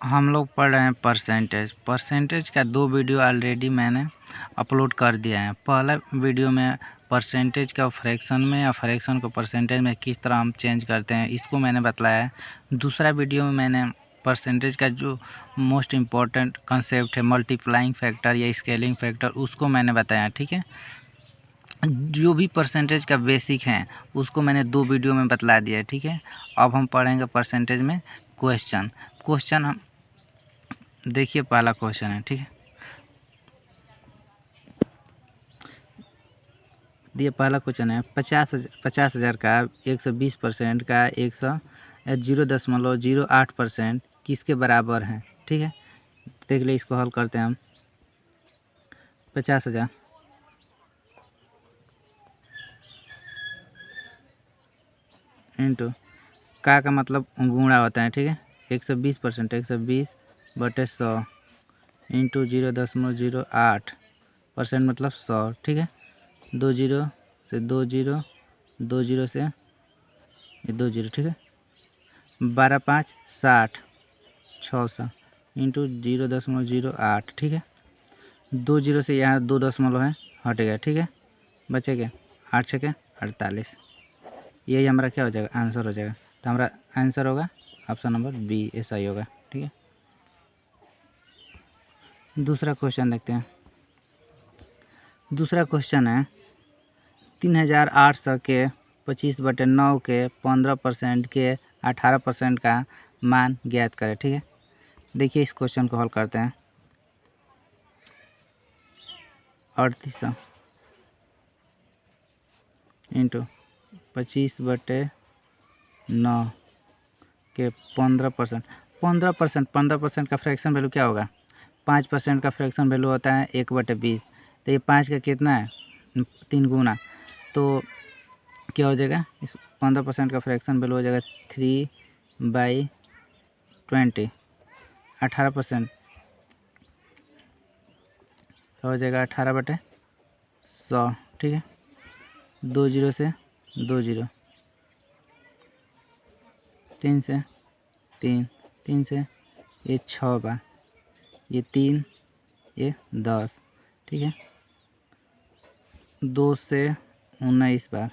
हम लोग पढ़ रहे हैं परसेंटेज का 2 वीडियो ऑलरेडी मैंने अपलोड कर दिया है। पहला वीडियो में परसेंटेज का फ्रैक्शन में या फ्रैक्शन को परसेंटेज में किस तरह हम चेंज करते हैं इसको मैंने बतलाया है। दूसरा वीडियो में मैंने परसेंटेज का जो मोस्ट इम्पॉर्टेंट कंसेप्ट है मल्टीप्लाइंग फैक्टर या स्केलिंग फैक्टर उसको मैंने बताया, ठीक है। जो भी परसेंटेज का बेसिक है उसको मैंने 2 वीडियो में बतला दिया है, ठीक है। अब हम पढ़ेंगे परसेंटेज में क्वेश्चन हम देखिए पहला क्वेश्चन है, ठीक है। दिए पहला क्वेश्चन है 50,000 का 120% का 0.08% किसके बराबर है, ठीक है। देख ले इसको हल करते हैं हम। 50,000 इंटू का मतलब गुणा होता है, ठीक है। 120% 120/100 इंटू 0.08% मतलब 100, ठीक है। 2 जीरो से 2 जीरो 2 जीरो से ये 2 जीरो, ठीक है। 12×5 60 600 इंटू 0.08, ठीक है। 2 जीरो से यहाँ 2 दशमलव है हट गया, ठीक है। बचे क्या 8 6 48, यही हमारा क्या हो जाएगा आंसर हो जाएगा। तो हमारा आंसर होगा ऑप्शन नंबर बी, ऐसा ही होगा, ठीक है। दूसरा क्वेश्चन देखते हैं। दूसरा क्वेश्चन है 3,800 के 25/9 के 15% के 18% का मान ज्ञात करें, ठीक है। देखिए इस क्वेश्चन को हल करते हैं। 3800 इंटू 25/9 के 15%। 15% का फ्रैक्शन वैल्यू क्या होगा? 5% का फ्रैक्शन वैल्यू होता है 1/20। तो ये 5 का कितना है 3 गुना, तो क्या हो जाएगा इस 15% का फ्रैक्शन वैल्यू हो जाएगा 3/20। 18% हो जाएगा 18/100, ठीक है। 2 जीरो से 2 जीरो, 3 से 3, 3 से ये 6 बार, ये 3 ये 10, ठीक है। 2 से 19 बार,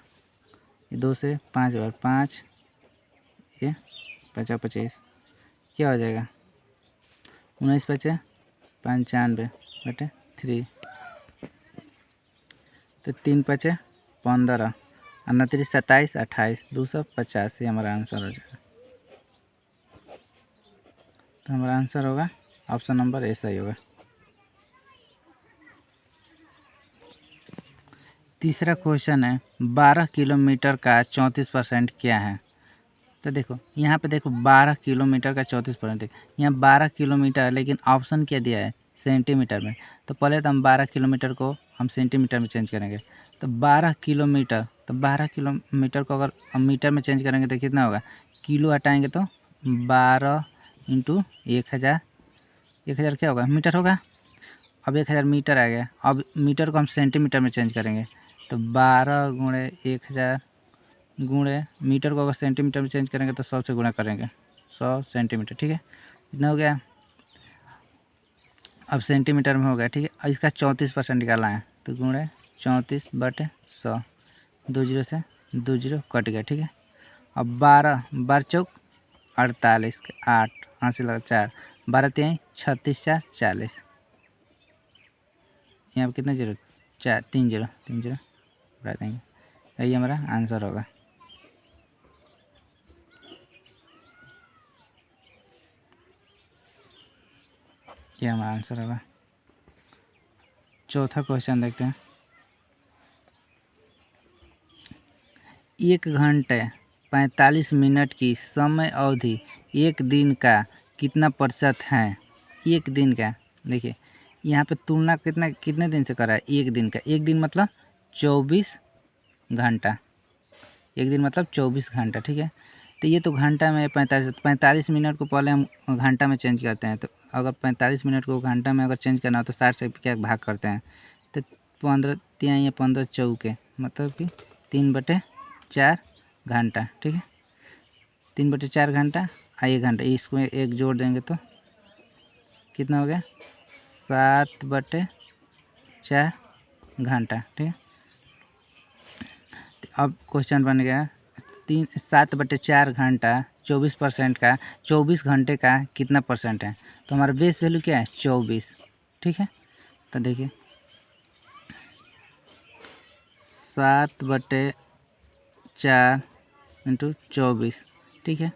ये 2 से 5 बार, 5 ये 25, क्या हो जाएगा 19×5 95/3, तो 3×5 15 और 29 27 28 250, ये हमारा आंसर हो जाएगा। तो हमारा आंसर होगा ऑप्शन नंबर ऐसा ही होगा। तीसरा क्वेश्चन है 12 किलोमीटर का 34% क्या है? तो देखो यहाँ पे देखो 12 किलोमीटर का 34%, यहाँ 12 किलोमीटर है लेकिन ऑप्शन क्या दिया है सेंटीमीटर में। तो पहले तो हम 12 किलोमीटर को हम सेंटीमीटर में चेंज करेंगे। तो 12 किलोमीटर, तो 12 किलोमीटर को अगर हम मीटर में चेंज करेंगे तो कितना होगा, किलो हटाएंगे तो 12 इंटू 1000, 1000 क्या होगा मीटर होगा। अब 1000 मीटर आ गया, अब मीटर को हम सेंटीमीटर में चेंज करेंगे। तो 12 गुणे 1000 गुणे मीटर को अगर सेंटीमीटर में चेंज करेंगे तो 100 से गुणा करेंगे, 100 सेंटीमीटर, ठीक है। इतना हो गया। अब सेंटीमीटर में हो गया, ठीक है। अब इसका 34% निकालना है, तो गुणे 34/100, 2 जीरो से 2 जीरो कट गया, ठीक है। अब 12 12 चौक 48, 8 हाथ से लगा 4, 12 3 36 4 40, यहाँ पर कितना जीरो 4 3 जीरो बढ़ा देंगे, यही हमारा आंसर होगा। ये हमारा आंसर होगा। चौथा क्वेश्चन देखते हैं। 1 घंटे 45 मिनट की समय अवधि एक दिन का कितना प्रतिशत है? एक दिन का देखिए यहाँ पे तुलना कितने दिन से करा है, एक दिन का। एक दिन मतलब 24 घंटा, एक दिन मतलब 24 घंटा, ठीक है। तो ये तो घंटा में 45 मिनट को पहले हम घंटा में चेंज करते हैं। तो अगर 45 मिनट को घंटा में अगर चेंज करना हो तो 60 से क्या भाग करते हैं, तो 15 3 या 15 चौके मतलब कि 3/4 घंटा, ठीक है। 3/4 घंटा और 1 घंटा, इसको एक जोड़ देंगे तो कितना हो गया 7/4 घंटा। ठीक है, अब क्वेश्चन बन गया 7/4 घंटा 24% का 24 घंटे का कितना परसेंट है। तो हमारा बेस वैल्यू क्या है 24। ठीक है, तो देखिए 7/4 इंटू 24। ठीक है,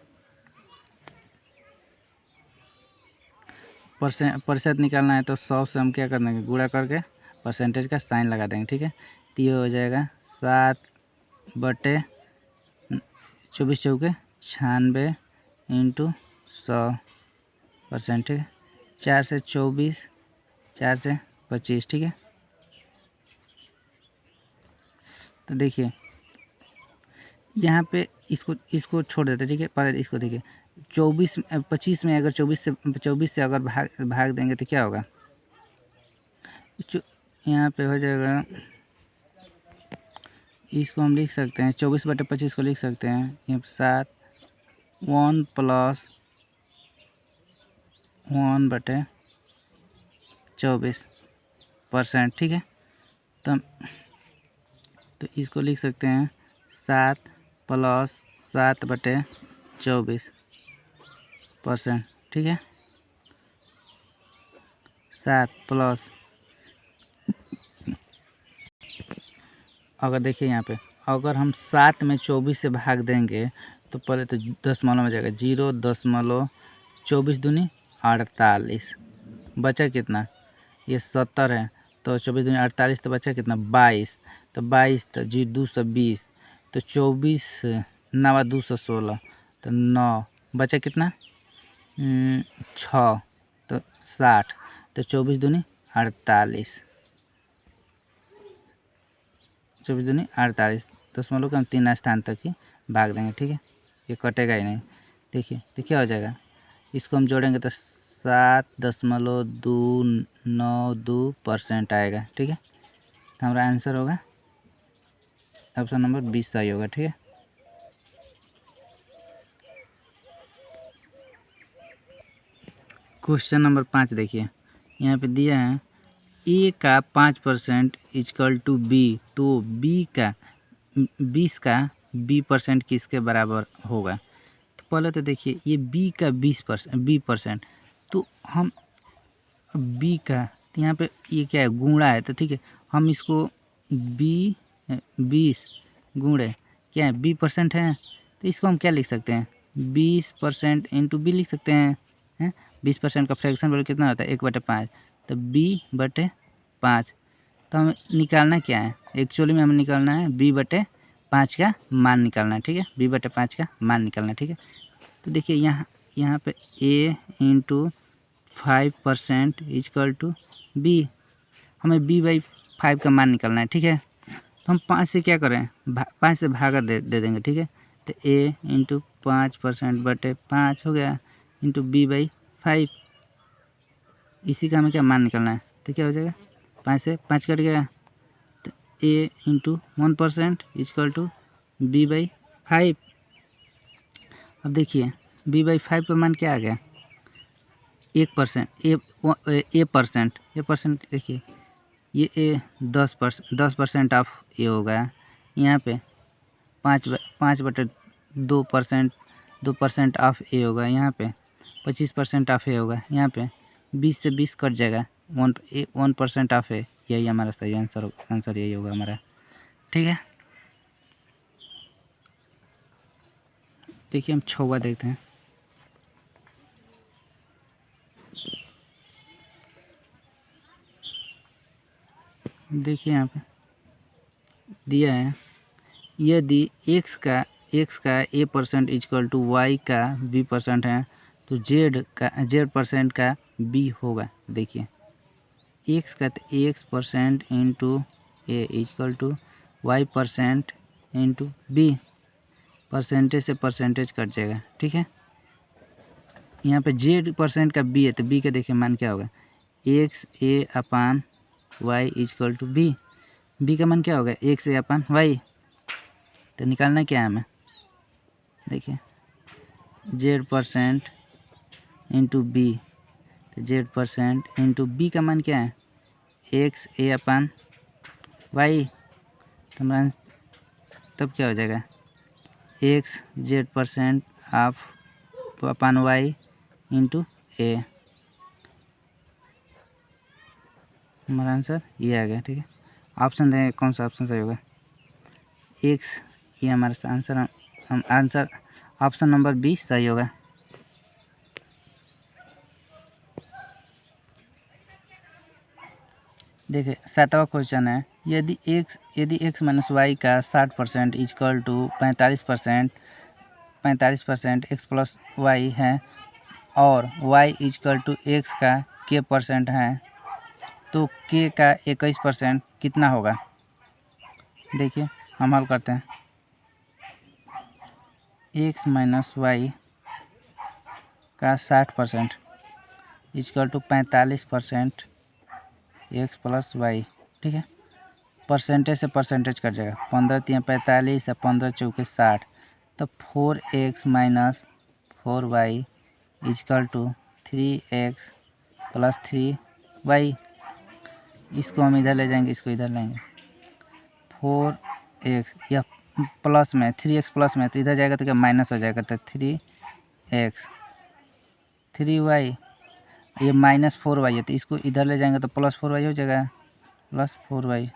प्रतिशत निकालना है तो 100 से हम क्या कर देंगे गुणा करके परसेंटेज का साइन लगा देंगे। ठीक है, तो ये हो जाएगा 7/24 चौके 96 इंटू 100%। ठीक है, 4 से 24, 4 से 25। ठीक है, तो देखिए यहाँ पे इसको छोड़ देते। ठीक है, पहले इसको देखिए 25 में अगर 24 से अगर भाग देंगे तो क्या होगा, यहाँ पे हो जाएगा, इसको हम लिख सकते हैं 24/25 को लिख सकते हैं यहाँ 7 1 + 1/24%। ठीक है, तो इसको लिख सकते हैं 7 + 7/24%। ठीक है, 7 प्लस, अगर देखिए यहाँ पे अगर हम 7 में 24 से भाग देंगे तो पहले तो दशमलव में जाएगा 0.24 दूनी 48, बचा कितना, ये 70 है तो 24 दूनी 48, तो बचा कितना 22, तो 22 तो 220, तो 24 9 216, तो 9 बचा कितना 6, तो 60, तो 24 दूनी 48, 24 दूनी 48, दशमलव के हम 3 स्थान तक ही भाग देंगे। ठीक है, ये कटेगा ही नहीं। देखिए तो क्या हो जाएगा, इसको हम जोड़ेंगे तो 7.292% आएगा। ठीक है, तो हमारा आंसर होगा ऑप्शन नंबर 20 सही होगा। ठीक है, क्वेश्चन नंबर 5 देखिए, यहाँ पे दिया है ए का 5% इक्वल टू बी, तो बी का 20 का b% किसके बराबर होगा। तो पहले तो देखिए ये b का 20%, तो हम b का, तो यहाँ पे ये क्या है गुणा है, तो ठीक है हम इसको 20 गुणे क्या है b% है, तो इसको हम क्या लिख सकते हैं 20% इंटू बी लिख सकते हैं। 20% का फ्रैक्शन वैल्यू कितना होता है 1/5, तो b/5। तो हमें निकालना क्या है, एक्चुअली में हमें निकालना है b/5 का मान निकालना है। ठीक है, b/5 का मान निकालना है। ठीक है, तो देखिए यहाँ पे a into 5% equal to b, हमें b/5 का मान निकालना है। ठीक है, तो हम 5 से क्या करें 5 से भागा दे देंगे। ठीक है, तो a इंटू 5%/5 हो गया इंटू b/5, इसी का हमें क्या मान निकालना है, तो क्या हो जाएगा 5 से 5 कट गया, तो a into 1% equal to b/5। अब देखिए b/5 का मान क्या आ गया 1%, a%, देखिए ये a 10% ऑफ ए होगा, यहाँ पे 2% ऑफ ए होगा, यहाँ पे 25% ऑफ ए होगा, यहाँ पे 20 से 20 कट जाएगा 1% ऑफ है, यही हमारा सही आंसर यही होगा हमारा। ठीक है, देखिए हम 6वां देखते हैं। देखिए यहाँ पे दिया है यदि x का a% इक्वल टू y का b% है तो z% का b होगा। देखिए x का x% into a equal to y% into b, percentage से परसेंटेज कट जाएगा। ठीक है, यहाँ पे z% का b है तो b का देखिए मान क्या होगा x/y equal to b, b का मान क्या होगा x/y, तो निकालना क्या है हमें, देखिए z% इंटू b, तो z% इंटू बी का मान क्या है एक्स ए अपन वाई, तो हमारा तब क्या हो जाएगा x z% of upon y into a. हमारा आंसर ये आ गया। ठीक है, ऑप्शन देंगे कौन सा ऑप्शन सही होगा एक्स, ये हमारा आंसर आंसर ऑप्शन नंबर 20 सही होगा। देखिए 7वां क्वेश्चन है, यदि x माइनस वाई का 60% equal to 45% X plus Y है और y इजकल टू एक्स का k% है, तो k का 21% कितना होगा। देखिए हम हल करते हैं। x माइनस वाई का 60% equal to 45% X plus Y. ठीक है, परसेंटेज से परसेंटेज कट जाएगा, 15 3 45 या 15 चौके 60, तो 4x minus 4y is equal to 3x plus 3y। इसको हम इधर ले जाएंगे, इसको इधर लेंगे, 4x या प्लस में 3x प्लस में, तो इधर जाएगा तो क्या माइनस हो जाएगा, तो 3x 3y, ये माइनस 4y है, तो इसको इधर ले जाएंगे तो प्लस 4y हो जाएगा, प्लस 4y।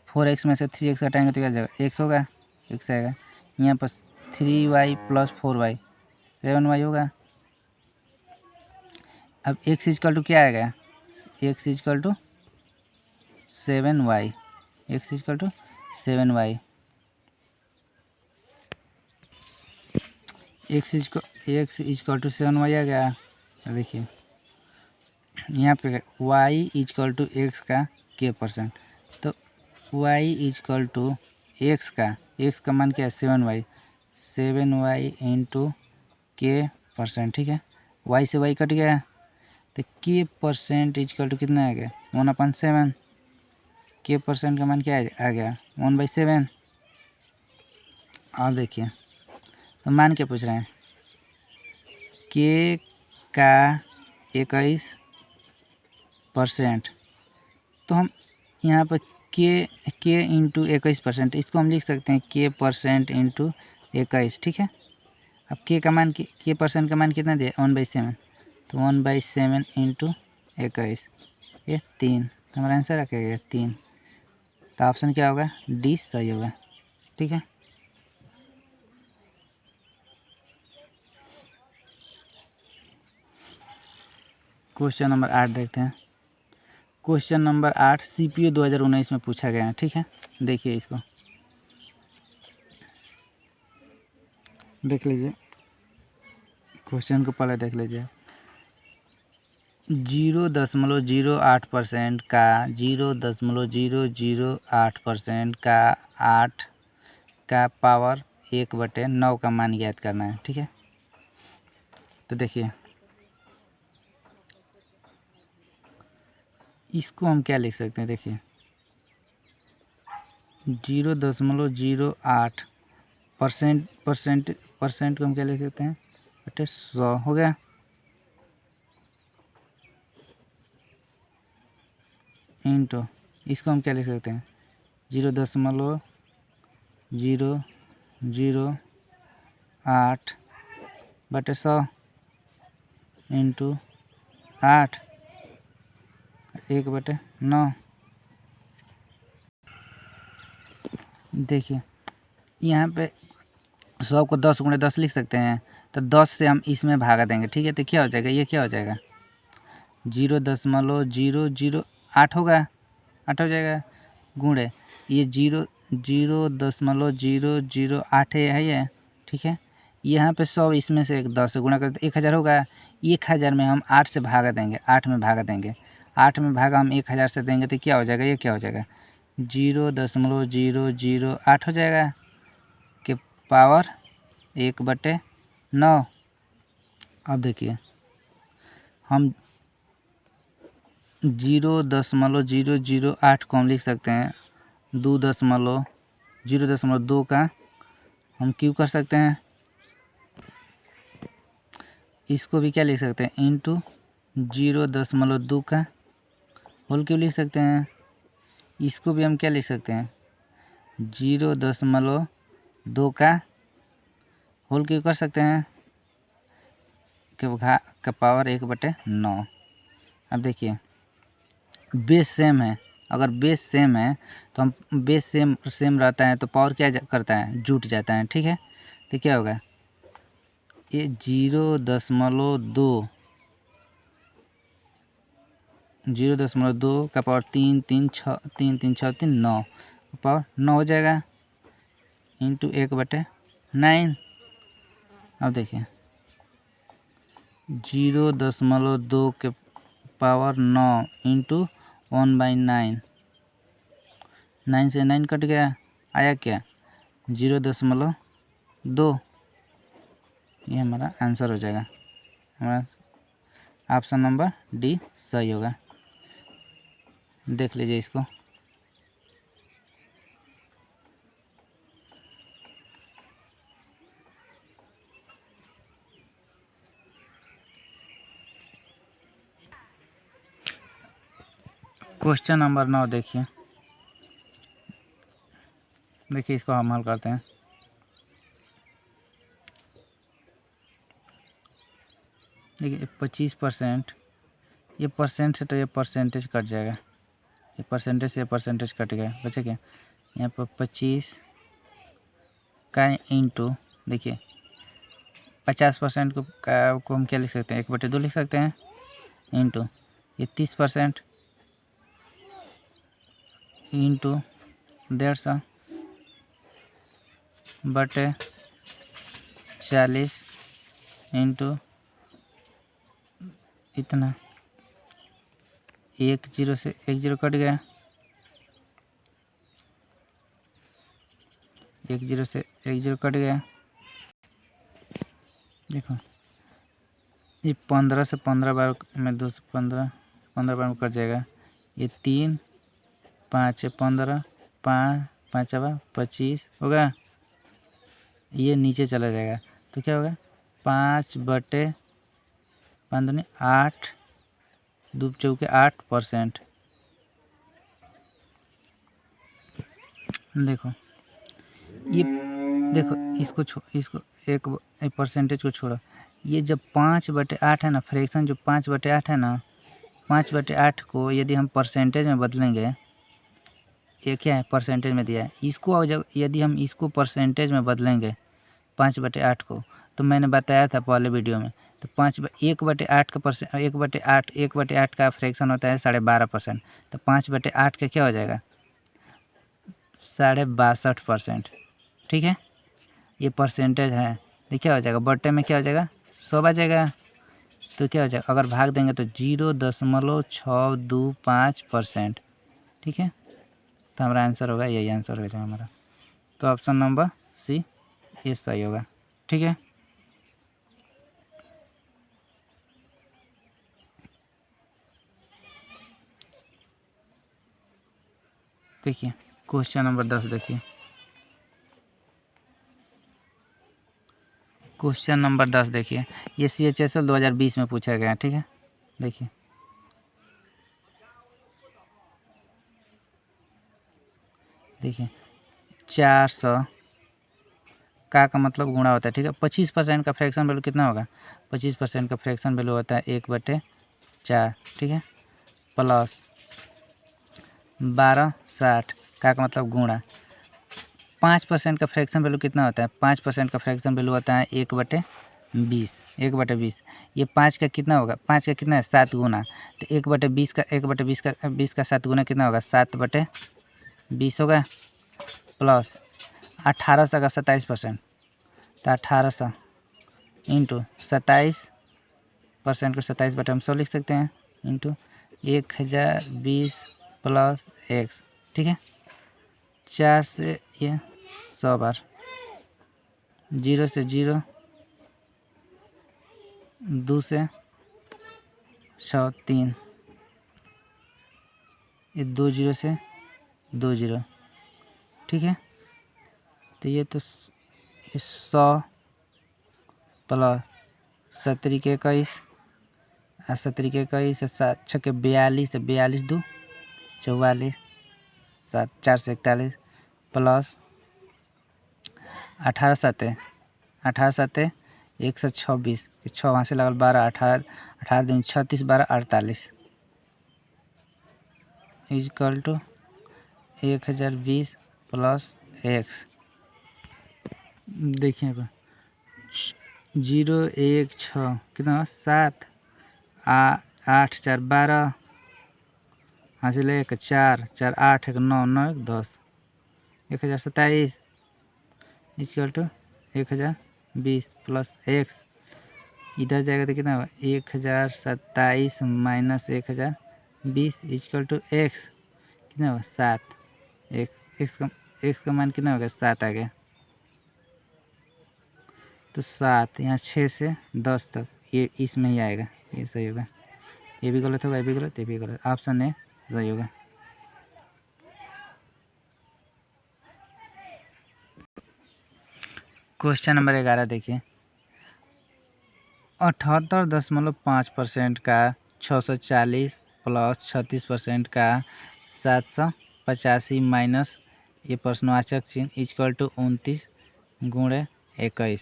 4x में से 3x हटाएंगे तो क्या जाएगा x होगा, x आएगा। यहाँ पर 3y प्लस 4y 7y होगा। अब x इजकल टू क्या आएगा, x equal to 7y, x equal to 7y, x equal to 7y आ गया। देखिए यहाँ पे y इजकल टू एक्स का k%, तो y इजकल टू एक्स का मान क्या है 7y इंटू k%। ठीक है, y से y कट गया, तो k% इजकल टू कितना आ गया 1/7, k% का मान क्या आ गया 1/7। और देखिए तो मान क्या पूछ रहे हैं, k का 21%, तो हम यहाँ पर k इंटू 21%, इसको हम लिख सकते हैं k% इंटू 21। ठीक है, अब k% का मान कितना दिया 1/7, तो 1/7 इंटू 21, ये 3, तो हमारा आंसर आ गया 3। तो ऑप्शन क्या होगा डी सही होगा। ठीक है, क्वेश्चन नंबर 8 देखते हैं। क्वेश्चन नंबर 8 CPU 2019 में पूछा गया है। ठीक है, देखिए इसको देख लीजिए, क्वेश्चन को पहले देख लीजिए। 0.08% का 0.008% का 8 का पावर 1/9 का मान ज्ञात करना है। ठीक है, तो देखिए इसको हम क्या लिख सकते हैं, देखिए 0.08% को हम क्या लिख सकते हैं 100 हो गया, इंटू इसको हम क्या लिख सकते हैं 0.008/100 इंटू 8 1/9। देखिए यहाँ पे 100 को 10 × 10 लिख सकते हैं, तो 10 से हम इसमें भागा देंगे। ठीक है, तो क्या हो जाएगा, ये क्या हो जाएगा 0.008 होगा, 8 हो जाएगा, गुणे ये 0.008 है ये। ठीक है, यहाँ पे 100 इसमें से 10 गुणा कर 1000 होगा, 1000 में हम 8 से भागा देंगे, 8 में भागा देंगे, 8 में भागा हम 1000 से देंगे, तो क्या हो जाएगा, ये क्या हो जाएगा 0.008 हो जाएगा के पावर 1/9। अब देखिए हम 0.008 को हम लिख सकते हैं 0.2 का हम क्यों कर सकते हैं, इसको भी क्या लिख सकते हैं इंटू 0.2 का होल क्यूब लिख सकते हैं। इसको भी हम क्या लिख सकते हैं, 0.2 का होल क्यूब कर सकते हैं कि घा का पावर 1/9। अब देखिए बेस सेम है, अगर बेस सेम है तो हम बेस सेम रहता है तो पावर क्या करता है, जुट जाता है। ठीक है, तो क्या होगा, ये 0.2 का पावर 3 3 6 पावर 9 हो जाएगा इंटू 1/9। अब देखिए 0.2 के पावर 9 इंटू 1/9, 9 से 9 कट गया, आया क्या 0.2। ये हमारा आंसर हो जाएगा, हमारा ऑप्शन नंबर डी सही होगा। देख लीजिए इसको। क्वेश्चन नंबर 9 देखिए, इसको हम हल करते हैं। देखिए 25%, ये परसेंट से तो ये परसेंटेज कट जाएगा, ये परसेंटेज से परसेंटेज कट गया, बचे क्या यहाँ पर 25 का इंटू, देखिए 50% को हम क्या लिख सकते हैं, 1/2 लिख सकते हैं, इंटू ये 30% इंटू 150 बटे 40 इंटू इतना, 1 0 से 1 0 कट गया, 1 0 से 1 0 कट गया। देखो ये 15 से 15 बार में 2 से 15 बार में कट जाएगा। ये 3 5 15, 5 5 25 होगा, ये नीचे चला जाएगा तो क्या होगा 5/5 दूनी 8, 2 चौके 8%। देखो ये, देखो इसको एक परसेंटेज को छोड़ो, ये जब 5/8 है ना, फ्रैक्शन जो 5/8 है ना, 5/8 को यदि हम परसेंटेज में बदलेंगे, ये क्या है परसेंटेज में दिया है, इसको जब यदि हम इसको परसेंटेज में बदलेंगे 5/8 को, तो मैंने बताया था पहले वीडियो में, तो 1/8 का 1/8 का फ्रैक्शन होता है 12.5%, तो 5/8 का क्या हो जाएगा 62.5%। ठीक है, ये परसेंटेज है, तो क्या हो जाएगा बट्टे में क्या हो जाएगा 100 आ जाएगा, तो क्या हो जाएगा अगर भाग देंगे तो 0.625%। ठीक है, तो हमारा आंसर होगा, यही आंसर हो जाएगा हमारा, तो ऑप्शन नंबर सी ये सही होगा। ठीक है, देखिए क्वेश्चन नंबर 10 देखिए, क्वेश्चन नंबर 10 देखिए, ये CHSL 2020 में पूछा गया है। ठीक है, देखिए देखिए 400 का मतलब गुणा होता है। ठीक है, 25% का फ्रैक्शन वैल्यू कितना होगा, 25% का फ्रैक्शन वैल्यू होता है 1/4। ठीक है, प्लस 1260 का मतलब गुणा 5% का फ्रैक्शन वैल्यू कितना होता है, 5% का फ्रैक्शन वैल्यू होता है 1/20। 1/20 ये 5 का कितना होगा, 5 का कितना है 7 गुना, तो 1/20 का 20 का 7 गुना कितना होगा 7/20 होगा, प्लस 1800 का 27%, तो 1800 इंटू 27% को 27/100 लिख सकते हैं, इंटू 1020 प्लस x। ठीक है, 4 से ये 100 बार, 0 से 0, 2 से 100 3, ये 2 0 से 2 0। ठीक है, तो ये तो 100 प्लस 70 के 21 ऐसा तरीके का इस 7 छक्के 42, 42 दो 44, 7 4 से 41 प्लस 18 सत्ते 126, 6 वहाँ से लगल 12, 18 18 दूनी 36, 12 48 इजकल टू 1020 प्लस एक्स। देखिए यहाँ पर 0 1 6 कितना 7 8 4 12 हासिल 1 4 4 8 1 9 9 1 10 1027 इक्वल टू 1020 प्लस एक्स। इधर जाएगा तो कितना होगा 1027 माइनस 1020 इक्वल टू एक्स कितना होगा 7। एक्स का मान कितना होगा 7 आ गया। तो 7 यहाँ 6 से 10 तक ये इसमें ही आएगा, ये सही होगा। ये भी गलत होगा, ये भी गलत, ये भी गलत। ऑप्शन ए सही होगा। क्वेश्चन नंबर 11 देखिए 78.5% का 640 प्लस 36% का 785 माइनस ये प्रश्नवाचक चिन्ह इक्वल टू 29 गुणे 21।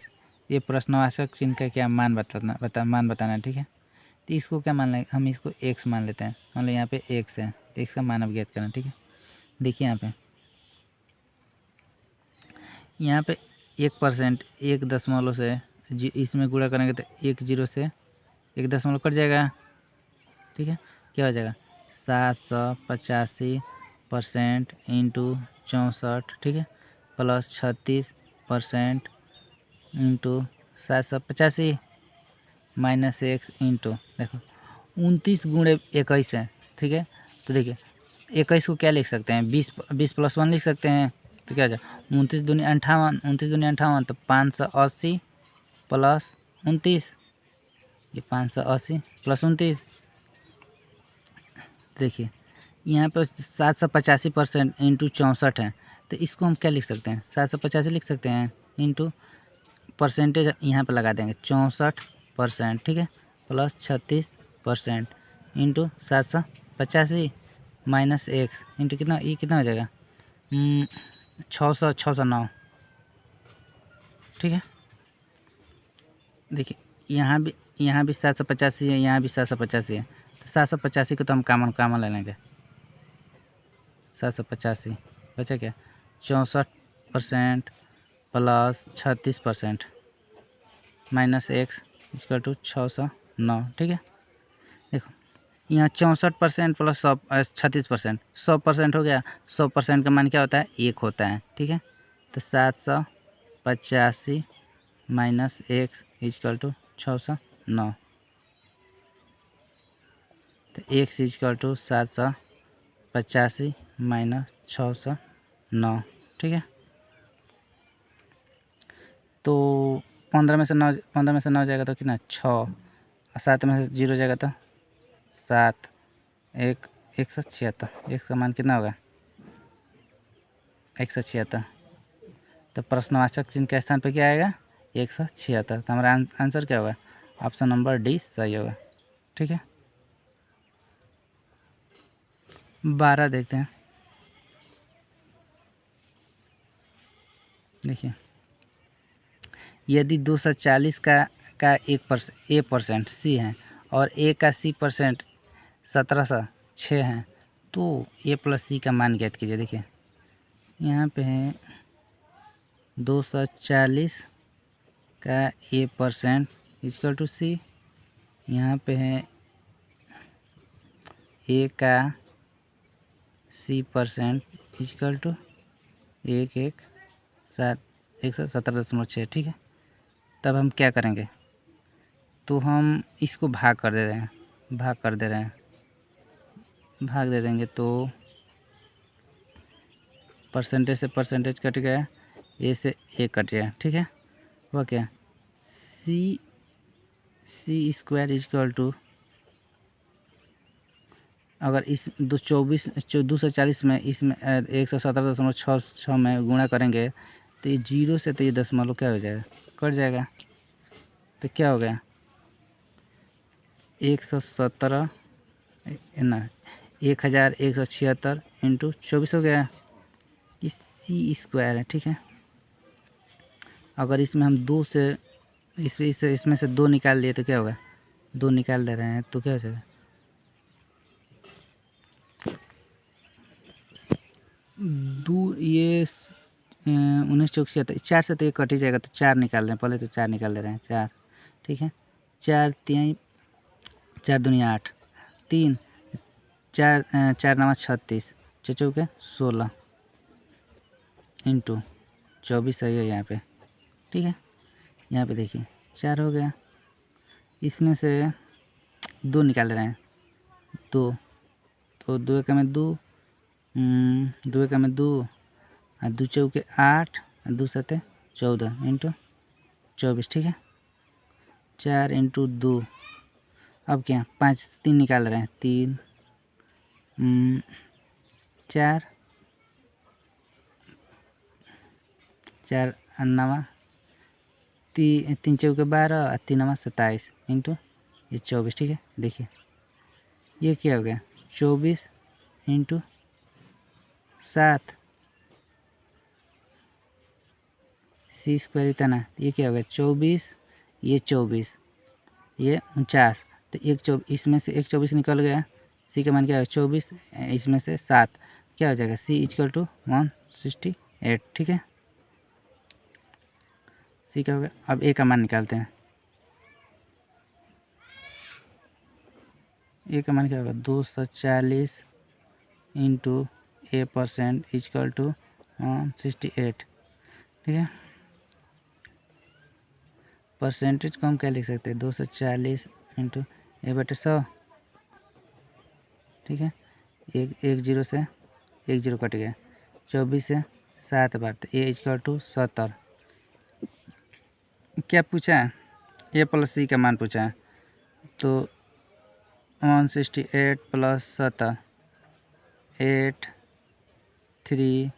ये प्रश्नवाचक चिन्ह का क्या मान बताना ठीक है। तो इसको क्या मान लेंगे हम, इसको x मान लेते हैं। मान लो यहाँ पे x है तो x का मान अब ज्ञात करना ठीक है। देखिए यहाँ पे 1% 1 दशमलव से इसमें गुणा करेंगे तो 1 0 से 1 दशमलव कट जाएगा ठीक है। क्या हो जाएगा 785% इंटू 64 ठीक है plus 36% into 785 minus x into देखो 29 गुणे 21 है ठीक है। तो देखिए 21 को क्या लिख सकते हैं 20 प्लस 1 लिख सकते हैं। तो क्या हो जाए 29 दूनी 58 तो 580 प्लस 29 ये 580 प्लस 29। देखिए यहाँ पर 785% इंटू 64 है तो इसको हम क्या लिख सकते हैं 785 लिख सकते हैं इंटू परसेंटेज यहाँ पर लगा देंगे 64% ठीक है plus 36% into 785 minus x into कितना ये कितना हो जाएगा 609 ठीक है। देखिए यहाँ भी 785 है, यहाँ भी 785 है तो 785 को तो हम कामन ले लेंगे। 785 बचा क्या 64% plus 36% minus X equal to 609 ठीक है। देखो यहाँ 64% प्लस 36% 100% हो गया। 100% का मान क्या होता है 1 होता है ठीक है। तो 785 माइनस एक्स इक्वल टू 609 तो एक्स इक्वल टू 785 माइनस 609 ठीक है। तो 15 में से 9 जाएगा तो कितना 6 और 7 में से 0 जाएगा तो 7 176 एक्स का मान कितना होगा 176। तो प्रश्नवाचक चिन्ह के स्थान पर क्या आएगा 176। तो हमारा आंसर क्या होगा ऑप्शन नंबर डी सही होगा ठीक है। 12 देखते हैं। देखिए यदि 240 का 1% सी है और ए का सी परसेंट 1706 है तो ए प्लस सी का मान ज्ञात कीजिए। देखिए यहाँ पे है 240 का ए परसेंट इक्वल टू सी, यहाँ पे है ए का सी परसेंट इक्वल टू 117.6 ठीक है। तब हम क्या करेंगे तो हम इसको भाग कर दे देंगे तो परसेंटेज से परसेंटेज कट गया, ए से ए कट गया ठीक है। वह क्या सी स्क्वायर इक्वल टू अगर इस 240 में इसमें 117.66 में गुणा करेंगे तो ये 0 से तो ये दशमलव क्या हो जाएगा कट जाएगा। तो क्या हो गया 117 ना 1176 इंटू 24 हो गया, इसी स्क्वायर है। ठीक है, अगर इसमें हम 2 से इसमें से 2 निकाल लिए तो क्या होगा, 2 निकाल दे रहे हैं तो क्या हो जाएगा, 2 ये 19 चौक 4 से तो ये कट ही जाएगा, तो 4 निकाल रहे हैं, पहले तो 4 निकाल ले रहे हैं 4। ठीक है, 4 3 4 दूनी 8, 3 4 4 9 36, 4 चौके 16 इंटू 24 सही है यहाँ पे। ठीक है, यहाँ पे देखिए 4 हो गया, इसमें से 2 निकाल रहे हैं, 2 तो 2 एकम में 2, 2 एकम में 2 और 2 चौके 8 और 2 सते 14 इंटू 24। ठीक है, 4 इंटू 2, अब क्या 5 3 निकाल रहे हैं, 3 4 4 9 3 चौके 12 और 3 9 27 इंटू ये 24। ठीक है, देखिए ये क्या हो गया, 24 इंटू 7 सी स्क्वायर इतना, ये क्या हो गया 24, ये 24, ये 49, तो इसमें से 1 24 निकल गया, सी का मान क्या है 24, इसमें से 7 क्या हो जाएगा, सी इक्वल टू 168। ठीक है, सी का हो गया। अब ए का मान निकालते हैं, ए का मान क्या होगा 240 इंटू A% इक्वल टू 168। ठीक है, परसेंटेज को हम क्या लिख सकते हैं, 240 इंटू A/100। ठीक है, एक जीरो से एक जीरो कट गया, 24 से 7 बार, तो ए इक्वल टू 70। क्या पूछा है, ए प्लस सी का मान पूछा है, तो 168 प्लस 70 832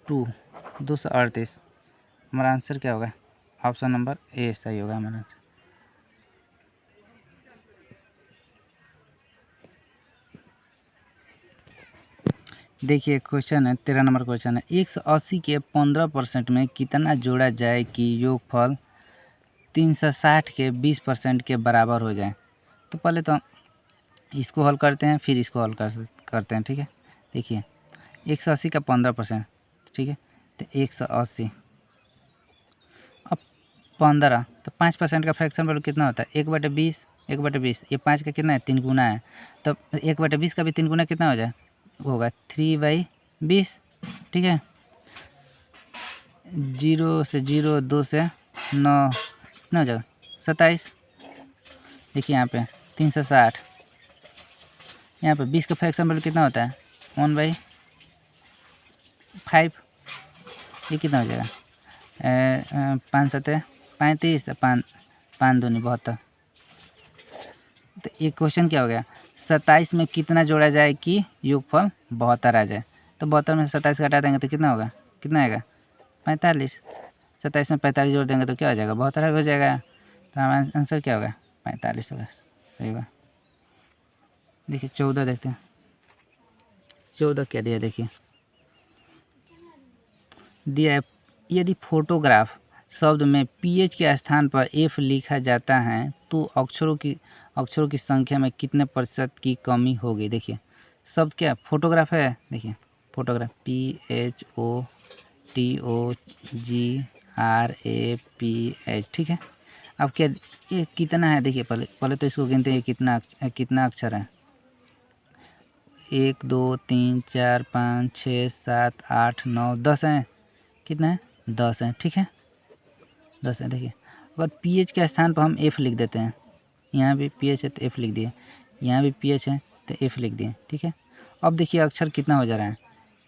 238। हमारा आंसर क्या होगा, ऑप्शन नंबर ए सही होगा हमारा आंसर। देखिए क्वेश्चन है 13 नंबर क्वेश्चन है, 180 के 15% में कितना जोड़ा जाए कि योगफल 360 के 20% के बराबर हो जाए। तो पहले तो इसको हल करते हैं, फिर इसको हल करते हैं। ठीक है, देखिए 180 का 15%, ठीक है, तो 180 अब 15, तो 5% का फ्रैक्शन वैल्यू कितना होता है, 1/20, 1/20, ये 5 का कितना है 3 गुना है, तब 1/20 का भी 3 गुना कितना हो जाए, होगा 3/20। ठीक है, 0 से 0, 2 से 9 कितना हो जाएगा 27। देखिए यहाँ पे 360, यहाँ पे 20 का फ्रैक्शन वैल्यू कितना होता है 1/5, ये कितना हो जाएगा 5 7 35, 5 दूनी 72। तो ये क्वेश्चन क्या हो गया, 27 में कितना जोड़ा जाए कि योगफल 72 आ जाए। तो 72 में 27 घटा देंगे तो कितना होगा, कितना आएगा 45। 27 में 45 जोड़ देंगे तो क्या हो जाएगा 72 हो जाएगा। तो हमारा आंसर क्या होगा 45 होगा, सही होगा। देखिए 14 देखते हैं, 14 क्या दिया, देखिए दिया है, यदि फोटोग्राफ शब्द में पीएच के स्थान पर एफ लिखा जाता है तो अक्षरों की संख्या में कितने प्रतिशत की कमी होगी। देखिए शब्द क्या फोटोग्राफ है, देखिए फोटोग्राफ PHOTOGRAPH। ठीक है, अब क्या ये कितना है, देखिए पहले तो इसको गिनते हैं कितना अक्षर है, 1 2 3 4 5 6 7 8 9 10 है, कितना है 10 है। ठीक है, 10 है। देखिए अगर पीएच के स्थान पर हम एफ लिख देते हैं, यहाँ भी पीएच है तो एफ लिख दिए, यहाँ भी पीएच है तो एफ लिख दिए। ठीक है, अब देखिए अक्षर कितना हो जा रहा है,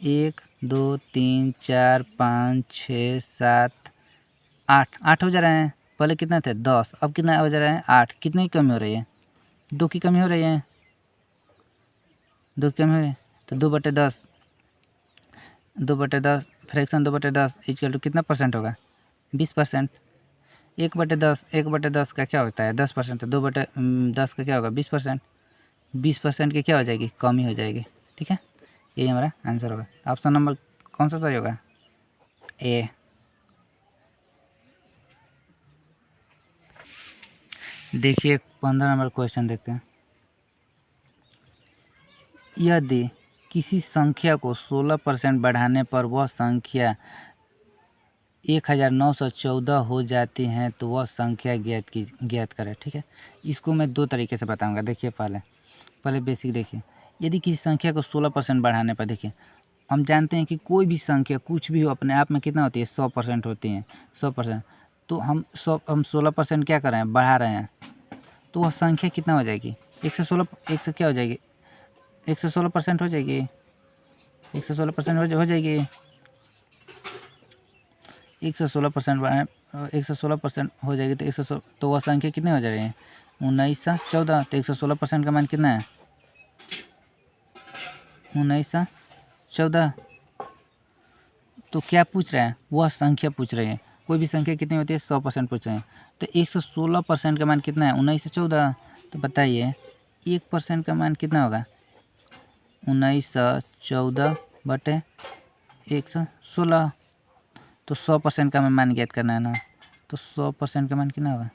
1 2 3 4 5 6 7 8 हो जा रहे हैं, पहले कितना थे 10, अब कितना हो जा रहा है 8, कितने की कमी हो रही है 2 की कमी हो रही है, 2 की कमी हो रही है, तो 2/10 फ्रैक्शन 2/10 इक्वल टू कितना परसेंट होगा 20%। 1/10, 1/10 का क्या होता है 10%, तो 2/10 का क्या होगा 20%, 20% की क्या हो जाएगी कमी हो जाएगी। ठीक है, यही हमारा आंसर होगा। ऑप्शन नंबर कौन सा सही होगा? ए। देखिए 15 नंबर क्वेश्चन देखते हैं। यदि किसी संख्या को 16% बढ़ाने पर वह संख्या 1914 हो जाती हैं तो वह संख्या ज्ञात करें। ठीक है, इसको मैं दो तरीके से बताऊंगा। देखिए पहले बेसिक देखिए। यदि किसी संख्या को 16% बढ़ाने पर, देखिए हम जानते हैं कि कोई भी संख्या कुछ भी हो अपने आप में कितना होती है 100% होती है, 100%। तो हम 16% क्या कर रहे हैं बढ़ा रहे हैं, तो वह संख्या कितना हो जाएगी 116 क्या हो जाएगी 116% हो जाएगी, 116% हो जाएगी। 116% हो जाएगी तो 116, तो वह संख्या कितनी हो जा रही है 1914। तो 116% का मान कितना है 1914। तो क्या पूछ रहे हैं, वह संख्या पूछ रहे हैं। कोई भी संख्या कितनी होती है 100% पूछ रहे हैं। तो 116% का मान कितना है 1914। तो बताइए 1% का मान कितना होगा 1914/116। तो 100% का मान ज्ञात करना है ना, तो 100% का मान कितना होगा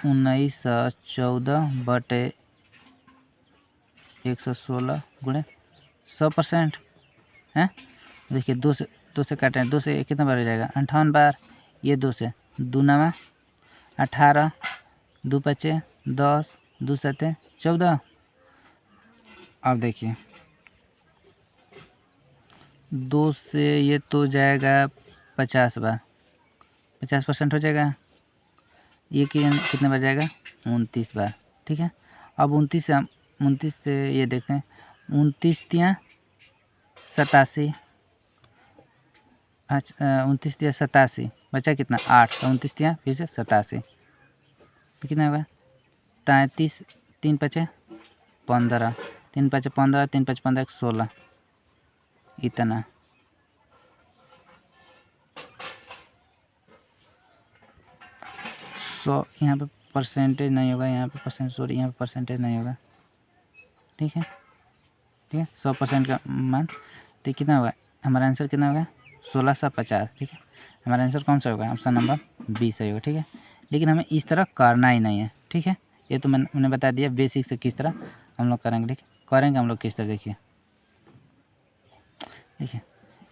1914/116 गुणे 100% है। देखिए दो से काटें, 2 से कितना बार हो जाएगा 58 बार। ये 2 से 2 नवा 18, 2 पचे 10, 2 सते 14। अब देखिए 2 से ये तो जाएगा 50 बार, 50% हो जाएगा। ये कितने बार जाएगा 29 बार। ठीक है, अब 29 से ये देखते हैं 29 तियाँ 87, 29 तियाँ 87 बचा कितना 8, 29 तियाँ फिर से 87, तो कितना होगा 33, 3 पचे 15, 3 पचे 15, 3 पचे 15 16, इतना। सो यहाँ पे परसेंटेज नहीं होगा, यहाँ पे यहाँ पे परसेंटेज नहीं होगा। ठीक है, 100% का मान तो कितना होगा हमारा आंसर कितना होगा 1650। ठीक है, हमारा आंसर कौन सा होगा ऑप्शन नंबर 20 सही होगा। ठीक है, लेकिन हमें इस तरह करना ही नहीं है। ठीक है, ये तो मैंने बता दिया बेसिक से किस तरह हम लोग करेंगे। ठीक, करेंगे हम लोग किस तरह देखिए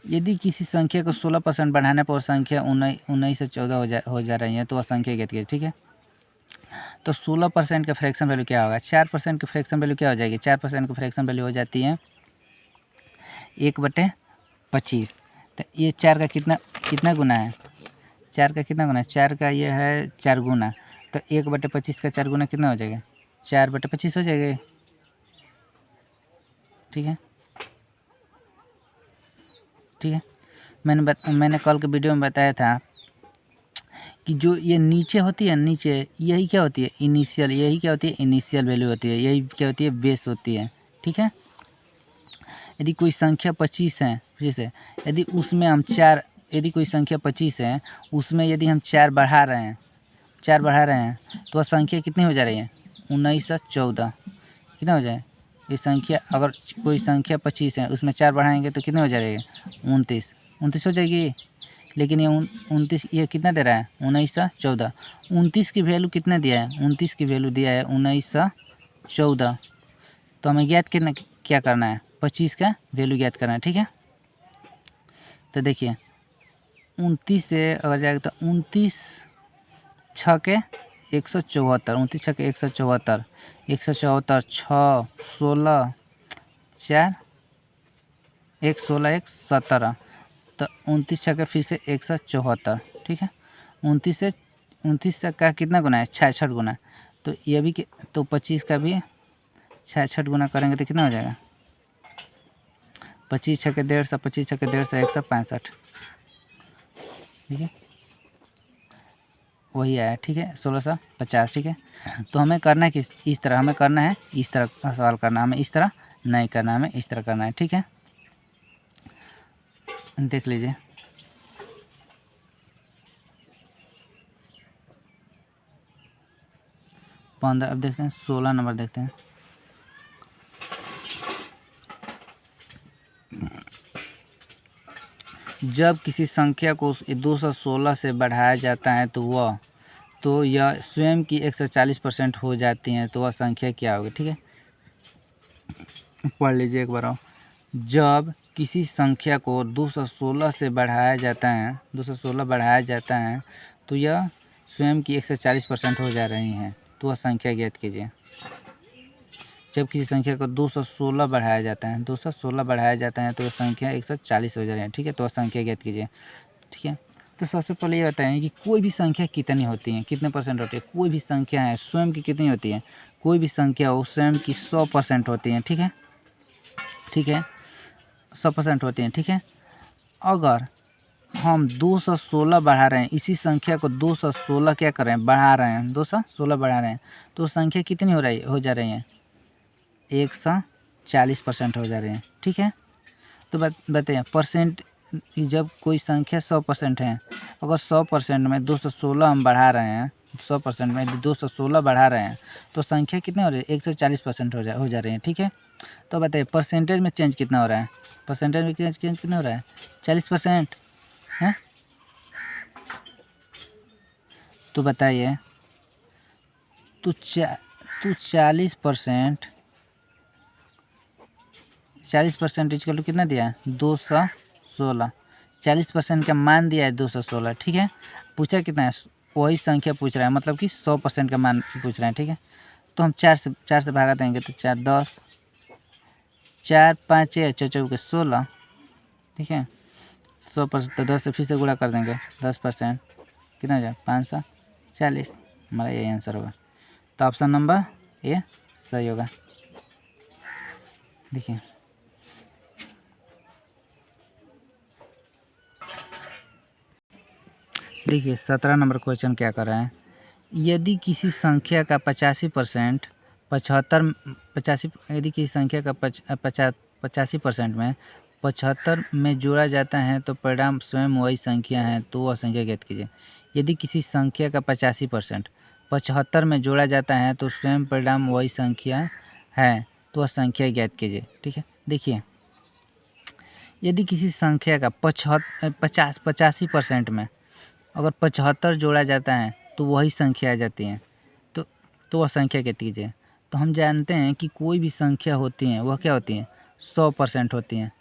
यदि किसी संख्या को 16% बढ़ाने पर संख्या 19 से 14 हो जा रही है तो वह संख्या ज्ञात कीजिए। ठीक है, तो 16% का फ्रैक्शन वैल्यू क्या होगा 4% की फ्रैक्शन वैल्यू क्या हो जाएगी 4% की फ्रैक्शन वैल्यू हो जाती है 1/25। तो ये 4 का कितना गुना है 4 का कितना गुना है 4 का ये है 4 गुना। तो 1/25 का 4 गुना कितना हो जाएगा 4/25 हो जाएगा। ठीक है, मैंने कल के वीडियो में बताया था कि जो ये नीचे होती है नीचे यही क्या होती है इनिशियल, यही क्या होती है इनिशियल वैल्यू होती है, यही क्या होती है बेस होती है। ठीक है, यदि कोई संख्या 25 है, जैसे यदि उसमें हम 4, यदि कोई संख्या 25 है उसमें यदि हम 4 बढ़ा रहे हैं तो वह संख्या कितनी हो जा रही है 1914। कितना हो जाए ये संख्या, अगर कोई संख्या 25 है उसमें 4 बढ़ाएंगे तो कितने हो जा रही है 29 हो जाएगी। लेकिन ये 29 ये कितना दे रहा है 1914। 29 की वैल्यू कितना दिया है 29 की वैल्यू दिया है 1914। तो हमें ज्ञात क्या करना है 25 का वैल्यू ज्ञात करना है। ठीक है, तो देखिए 29 से अगर जाएगा तो 29 6 के 174, 29 6 के 174, 174 6 16 4 1 16 1 17, तो 29 छक्के फिर से 174। ठीक है, 29 का कितना गुना है 66 गुना। तो ये भी तो 25 का भी 66 गुना करेंगे तो कितना हो जाएगा 25 छक्के 150, 25 छक्के 150 165। ठीक है, वही आया। ठीक है, 1650। ठीक है, तो हमें करना है किस इस तरह, हमें करना है इस तरह का सवाल करना, हमें इस तरह नहीं करना, हमें इस तरह करना है। ठीक है, देख लीजिए 15। अब देखते हैं 16 नंबर देखते हैं। जब किसी संख्या को 216 से बढ़ाया जाता है तो यह स्वयं की 140% हो जाती है, तो वह संख्या क्या होगी? ठीक है, पढ़ लीजिए एक बार और। जब किसी संख्या को 216 से बढ़ाया जाता है तो यह स्वयं की 140% हो जा रही हैं, तो वह संख्या ज्ञात कीजिए। जब किसी संख्या को 216 बढ़ाया जाता है तो वह संख्या 140 हो जा रही है। ठीक है, तो वह संख्या ज्ञात कीजिए। ठीक है, तो सबसे पहले ये बताएं कि कोई भी संख्या कितनी होती है, कितने परसेंट होती है। कोई भी संख्या है स्वयं की कितनी होती है? कोई भी संख्या हो स्वयं की 100% होती है। ठीक है, 100% होती है। ठीक है, अगर हम 216 बढ़ा रहे हैं, इसी संख्या को 216 क्या कर रहे हैं? बढ़ा रहे हैं, 216 बढ़ा रहे हैं, तो संख्या कितनी हो जा रही है? 140% हो जा रही है। ठीक है, तो बताइए परसेंट, जब कोई संख्या 100% है, अगर 100% में 216 हम बढ़ा रहे हैं, 100% में 216 बढ़ा रहे हैं, तो संख्या कितनी हो रही है? 140% हो जा रही है। ठीक है, तो बताइए परसेंटेज में चेंज कितना हो रहा है? परसेंटेज में चेंज कितना हो रहा है? 40% है। तो बताइए, तो 40% इक्वल टू कितना दिया है? 216। 40% का मान दिया है 216। ठीक है, पूछा कितना है? वही संख्या पूछ रहा है, मतलब कि 100% का मान पूछ रहा है। ठीक है, तो हम 4 से भागा देंगे, तो 4 10, 4 5 4 के 16। ठीक है, 100%, तो 10 से फिर से गुणा कर देंगे, 10% कितना हो जाए? 540। हमारा यही आंसर होगा, तो ऑप्शन नंबर ये सही होगा। देखिए 17 नंबर क्वेश्चन क्या कर रहा है। यदि किसी संख्या का 85% 85 यदि किसी संख्या का 85% में 75 में जोड़ा जाता है तो परिणाम स्वयं वही संख्या है, तो वह संख्या ज्ञात कीजिए। यदि किसी संख्या का 85% 75 में जोड़ा जाता है तो स्वयं परिणाम वही संख्या है, तो वह संख्या ज्ञात कीजिए। ठीक है, देखिए यदि किसी संख्या का 85% में अगर 75 जोड़ा जाता है तो वही संख्या आ जाती है, तो वह संख्या ज्ञात कीजिए। तो हम जानते हैं कि कोई भी संख्या होती हैं वह क्या होती हैं? 100% होती हैं।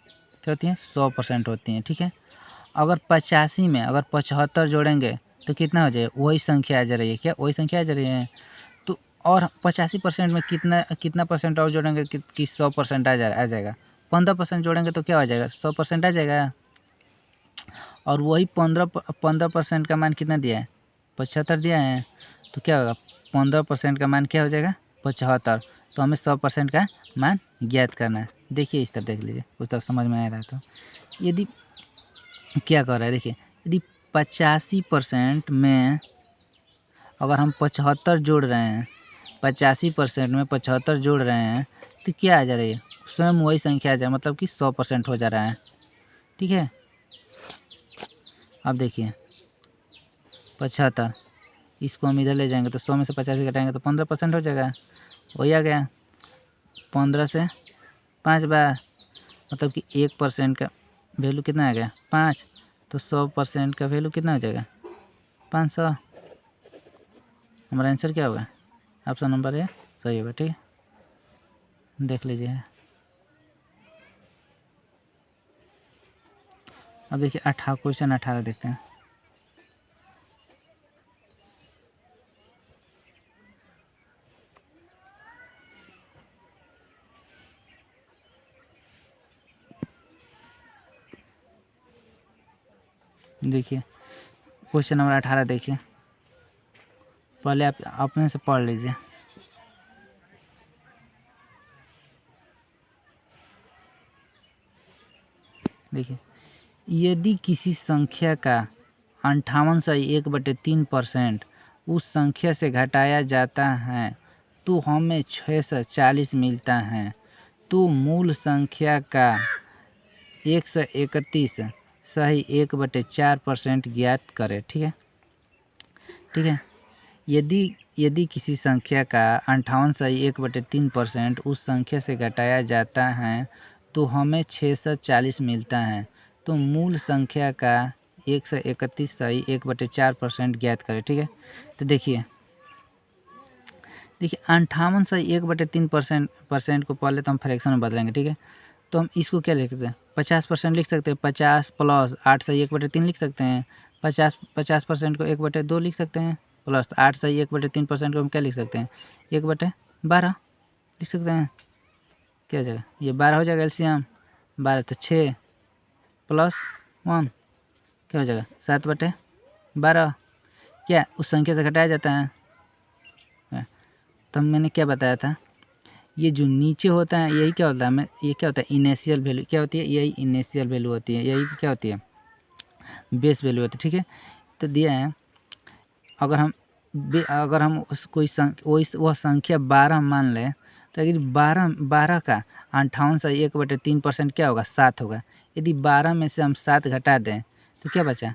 क्या होती हैं? 100% होती हैं। ठीक है, अगर 85 में अगर 75 जोड़ेंगे तो कितना हो जाएगा? वही संख्या आ जा रही है। क्या वही संख्या आ जा रही है? तो और 85% में कितना परसेंट और जोड़ेंगे कि 100% आ जाएगा? 15% जोड़ेंगे तो क्या हो जाएगा? 100% आ जाएगा। और वही 15% का मान कितना दिया है? 75 दिया है, तो क्या होगा? 15% का मान क्या हो जाएगा? 75। तो हमें 100% का मान ज्ञात करना है। देखिए इस तरह देख लीजिए, उस तक समझ में आ रहा है। तो यदि क्या कर रहा है, देखिए यदि 85% में अगर हम 75 जोड़ रहे हैं, 85% में 75 जोड़ रहे हैं, तो क्या आ जा रही है? स्वयं वही संख्या आ जाए, मतलब कि 100% हो जा रहा है। ठीक है, अब देखिए 75, इसको हम इधर ले जाएंगे तो 100 में से 85 घटाएंगे तो 15% हो जाएगा। वही आ गया 15 से 5 बार, मतलब कि 1% का वैल्यू कितना आ गया? 5। तो 100% का वैल्यू कितना हो जाएगा? 500। हमारा आंसर क्या होगा? ऑप्शन नंबर ए सही होगा। ठीक है, देख लीजिए। अब देखिए क्वेश्चन 18 देखते हैं। देखिए क्वेश्चन नंबर 18 देखिए, पहले आप अपने से पढ़ लीजिए। देखिए यदि किसी संख्या का 58.1/3% उस संख्या से घटाया जाता है तो हमें 640 मिलता है, तो मूल संख्या का 131 सही 1/4% ज्ञात करें। ठीक है, यदि यदि किसी संख्या का 58.1/3% उस संख्या से घटाया जाता है तो हमें 640 मिलता है। तो मूल संख्या का 131.1/4% ज्ञात करें। ठीक है, तो देखिए 58.1/3% को पहले तो हम फ्रैक्शन में बदलेंगे। ठीक है, तो हम इसको क्या लिख सकते हैं, 50% लिख सकते हैं। 50 प्लस 8/1/3 लिख सकते हैं। 50% को 1/2 लिख सकते हैं, प्लस 8/1/3% को हम क्या लिख सकते हैं, 1/12 लिख सकते हैं। क्या हो जाएगा, ये 12 हो जाएगा एलसीएम। 12 तो 6 प्लस 1 क्या हो जाएगा, 7/12। क्या उस संख्या से घटाया जाता है। तो मैंने क्या बताया था, ये जो नीचे होता है यही क्या होता है, ये क्या होता है, इनिशियल वैल्यू क्या होती है, यही इनिशियल वैल्यू होती है, यही क्या होती है, बेस वैल्यू होती है। ठीक है, तो दिया है अगर हम उस कोई वह संख्या 12 मान लें, तो यदि 12 का 58.1/3% क्या होगा, 7 होगा। यदि 12 में से हम 7 घटा दें तो क्या बचा,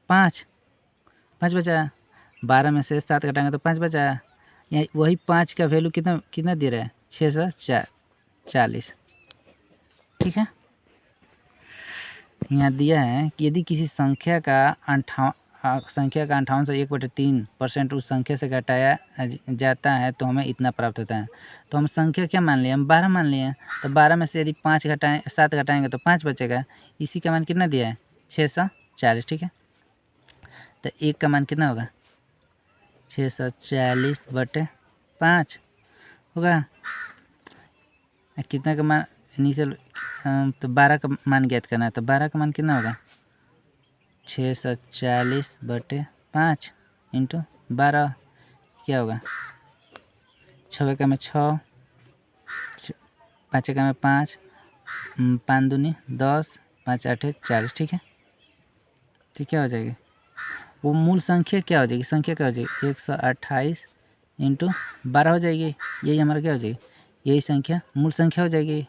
5 बचा। 12 में से 7 घटाएंगे तो 5 बचा। यहाँ वही 5 का वैल्यू कितना कितना दे रहा है, 640। ठीक है, यहाँ दिया है कि यदि किसी संख्या का 58.1/3% उस संख्या से घटाया जाता है तो हमें इतना प्राप्त होता है। तो हम संख्या क्या मान लिए, हम 12 मान लिए हैं। तो 12 में से यदि 7 घटाएंगे तो 5 बचेगा। इसी का मान कितना दिया है, 640। ठीक है, तो 1 का मान कितना होगा, 640/5 होगा। कितना का मान इनिशियल, तो 12 का मान ज्ञात करना है। तो 12 का मान कितना होगा, 640/5 इंटू 12 क्या होगा, 6 का में 6, 5 का में 5, 5 दूनी 10, 5 8 40। ठीक है, तो क्या हो जाएगी, वो मूल संख्या क्या हो जाएगी, संख्या क्या हो जाएगी, 128 इंटू 12 हो जाएगी। यही हमारा क्या हो जाएगी, यही संख्या मूल संख्या हो जाएगी।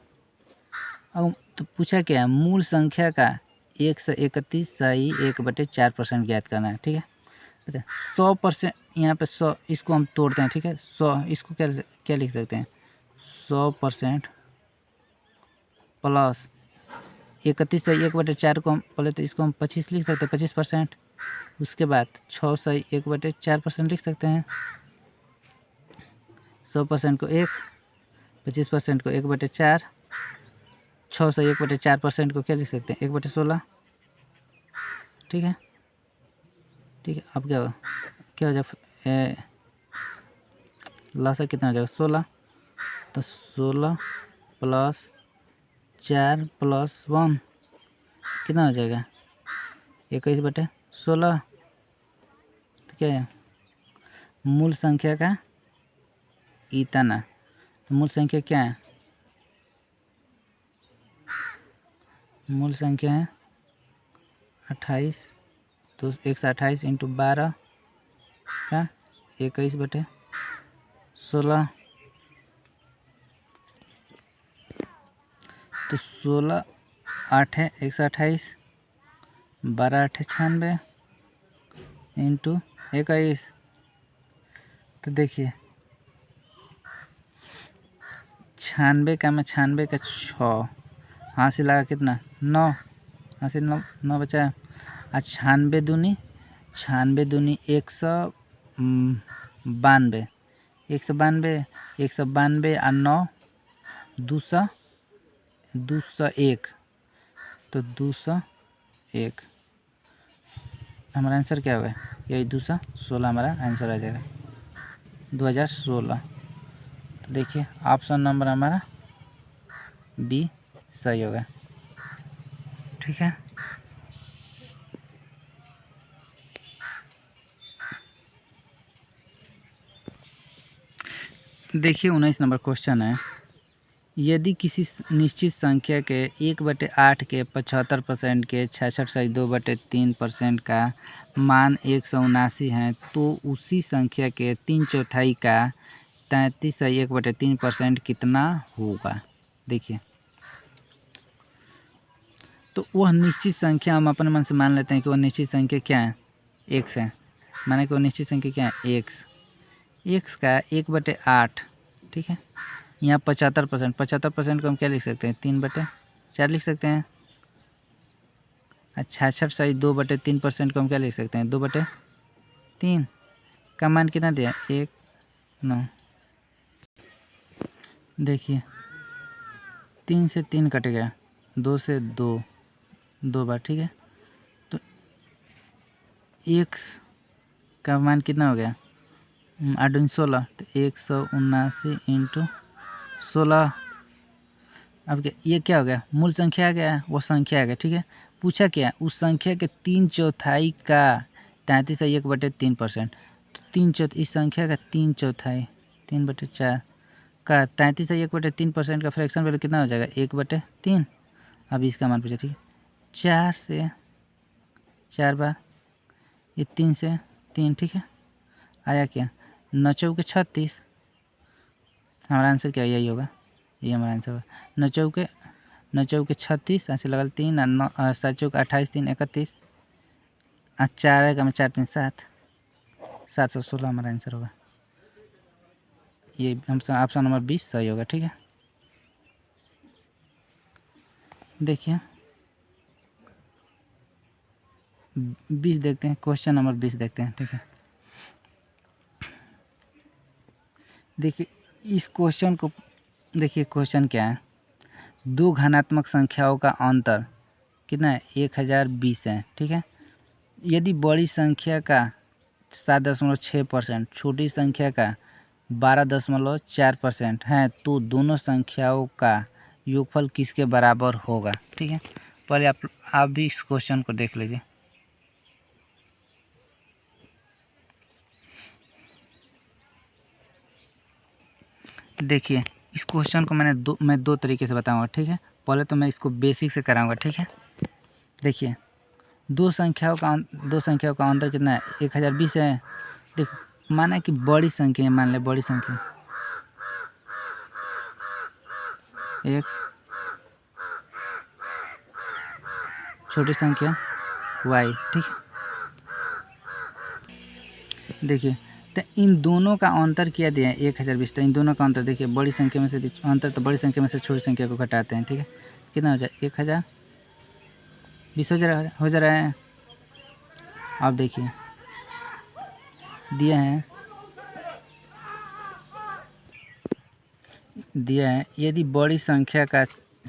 अब तो पूछा क्या है, मूल संख्या का 131.1/4% ज्ञात करना है। ठीक है, 100%, यहाँ पे 100, इसको हम तोड़ते हैं। ठीक है, 100 इसको क्या क्या लिख सकते हैं, 100% प्लस 31.1/4 को हम पहले तो इसको हम 25 लिख सकते हैं, 25%। उसके बाद 601/4% लिख सकते हैं। 100% को 1, 25% को 1/4, 601/4% को क्या लिख सकते हैं, 1/16। ठीक है, ठीक है, अब क्या हो जाएगा, लासा कितना हो जाएगा, 16। तो 16 प्लस 4 प्लस 1 कितना हो जाएगा, 21/16। तो क्या है, मूल संख्या का इतना। तो मूल संख्या क्या है, मूल संख्या है 28। तो 128 इंटू 12 का 21/16। तो 16 8 है 128, 12 8 96 इंटू 21। तो देखिए 96 का में 96 का 6 हाथ से लगा कितना 9, हाथ से 9 बचा। और 96 दूनी 192, 192 और 9 201। तो 201 हमारा आंसर क्या होगा, यही 216 हमारा आंसर आ जाएगा, 2016। तो देखिए ऑप्शन नंबर हमारा बी सही होगा। ठीक है, देखिए 19 नंबर क्वेश्चन है, यदि किसी निश्चित संख्या के 1/8 के 75% के 66.2/3% का मान 179 है तो उसी संख्या के 3/4 का 33.1/3% कितना होगा। देखिए तो वह निश्चित संख्या हम अपने मन से मान लेते हैं कि वह निश्चित संख्या क्या है, x है। माने कि वह निश्चित संख्या क्या है, x। एक्स का 1/8, ठीक है। यहाँ 75%, 75% को हम क्या लिख सकते हैं, 3/4 लिख सकते हैं। 66 2/3% को हम क्या लिख सकते हैं, 2/3 का मान कितना दिया, 1 9। देखिए 3 से 3 कट गया, 2 से 2 2 बार, ठीक है। तो एक्स का मान कितना हो गया, 8 16, तो 179 इंटू 16। अब क्या, ये क्या हो गया, मूल संख्या आ गया, वो संख्या आ गया, ठीक है। पूछा क्या, उस संख्या के 3/4 का 33 है 1/3%, तो 3/4 इस संख्या का 3/4 3/4 का 33 है 1/3% का फ्रैक्शन वैल्यू कितना हो जाएगा, 1/3। अब इसका मान पूछा, ठीक है। 4 से 4 बार, ये 3 से 3, ठीक है। आया क्या, 9 चौके 36, हमारा आंसर क्या यही होगा, ये हमारा आंसर होगा। 9 चौके 36, ऐसे लगा 3 और 9 7 चौके 28 3 31 और 4 है, 4 3 7 716 हमारा आंसर होगा। ये हम ऑप्शन नंबर 20 सही होगा, ठीक है। देखिए 20 देखते हैं, क्वेश्चन नंबर 20 देखते हैं, ठीक है। देखिए इस क्वेश्चन को देखिए, क्वेश्चन क्या है, दो घनात्मक संख्याओं का अंतर कितना है, 1020 है, ठीक है। यदि बड़ी संख्या का 7.6%, छोटी संख्या का 12.4% है, तो दोनों संख्याओं का योगफल किसके बराबर होगा, ठीक है। पहले आप भी इस क्वेश्चन को देख लीजिए। देखिए इस क्वेश्चन को मैं दो तरीके से बताऊंगा, ठीक है। पहले तो मैं इसको बेसिक से कराऊंगा, ठीक है। देखिए दो संख्याओं का अंतर कितना है, 1020 है। देखो माना कि बड़ी संख्या है, मान ले बड़ी संख्या x, छोटी संख्या y, ठीक है। देखिए तो इन दोनों का अंतर क्या दिया है, 1020। तो इन दोनों का अंतर देखिए, बड़ी संख्या में से अंतर, तो बड़ी संख्या में से छोटी संख्या को घटाते हैं, ठीक है। कितना हो जाए, 1020 हो जा रहा है। अब देखिए दिया है यदि बड़ी संख्या का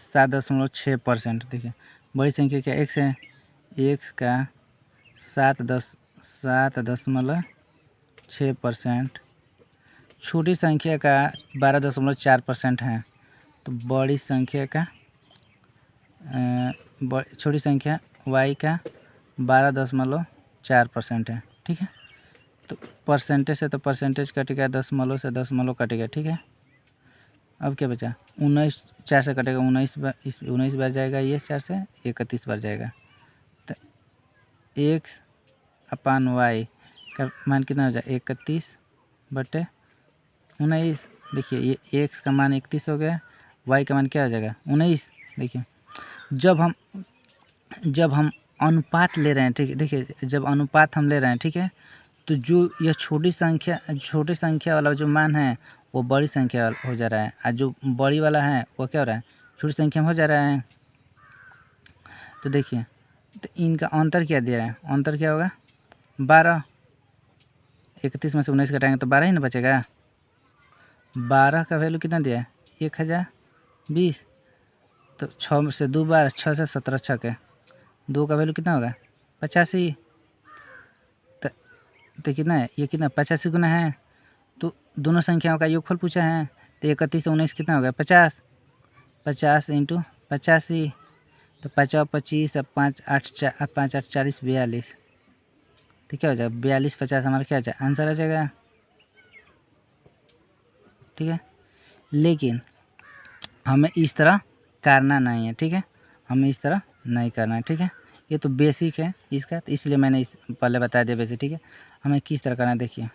7.6%, देखिए बड़ी संख्या क्या x है, x का 7.6%, छोटी संख्या का 12.4% है, तो बड़ी संख्या का छोटी संख्या y का 12.4% है, ठीक है। तो परसेंटेज से तो परसेंटेज कटेगा, दशमलव से दशमलव कटेगा, ठीक है। अब क्या बचा, 19 4 से कटेगा, 19 बार जाएगा, ये 4 से 31 बार जाएगा। तो x/y का मान कितना हो जाए, 31/19। देखिए ये x का मान 31 हो गया, y का मान क्या हो जाएगा, 19। देखिए जब हम अनुपात ले रहे हैं, ठीक है। देखिए जब अनुपात हम ले रहे हैं, ठीक है, तो जो यह छोटी संख्या वाला जो मान है वो बड़ी संख्या हो जा रहा है, और जो बड़ी वाला है वो क्या हो रहा है, छोटी संख्या में हो जा रहा है। तो देखिए तो इनका अंतर क्या दे रहा है, अंतर क्या होगा, 12। 31 में से 19 घटाएंगे तो 12 ही ना बचेगा। 12 का वैल्यू कितना दिया है, 1020। तो 6 से 2 बार, 6 से 17 छके 2 का वैल्यू कितना होगा, 85। तो कितना है, ये कितना 85 गुना है। तो दोनों संख्याओं का योगफल पूछा है, तो 31 और 19 कितना हो गया, 50। 50 इंटू 85, तो 50 25 और 5 8 40 42। तो क्या हो जाएगा, 42 50 हमारा क्या हो जाएगा, आंसर आ जाएगा, ठीक है। लेकिन हमें इस तरह करना नहीं है, ठीक है। हमें इस तरह नहीं करना है, ठीक है। ये तो बेसिक है इसका, तो इसलिए मैंने इस पहले बता दिया बेसिक, ठीक है। हमें किस तरह करना है, देखिए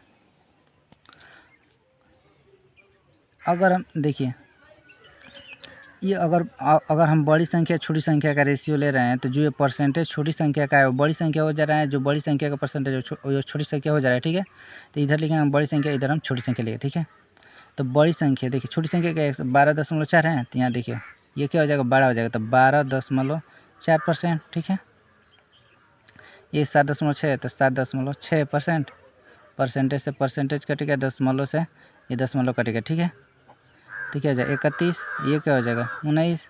अगर हम देखिए ये अगर हम बड़ी संख्या छोटी संख्या का रेशियो ले रहे हैं तो जो ये परसेंटेज छोटी संख्या का है वो बड़ी संख्या हो जा रहा है, जो बड़ी संख्या का परसेंटेज वो छोटी संख्या हो जा रहा है। ठीक है, तो इधर लिखेंगे हम बड़ी संख्या, इधर हम छोटी संख्या लिखे। ठीक है, तो बड़ी संख्या देखिए, छोटी संख्या का 12.4 है, तो यहाँ देखिए ये क्या हो जाएगा, 12 हो जाएगा, तो 12.4%। ठीक है, ये 7.6 है तो 7.6%। परसेंटेज से परसेंटेज कटेगा, दशमलव से ये दशमलव कटेगा। ठीक है, तो क्या हो जाएगा 31, ये क्या हो जाएगा 19,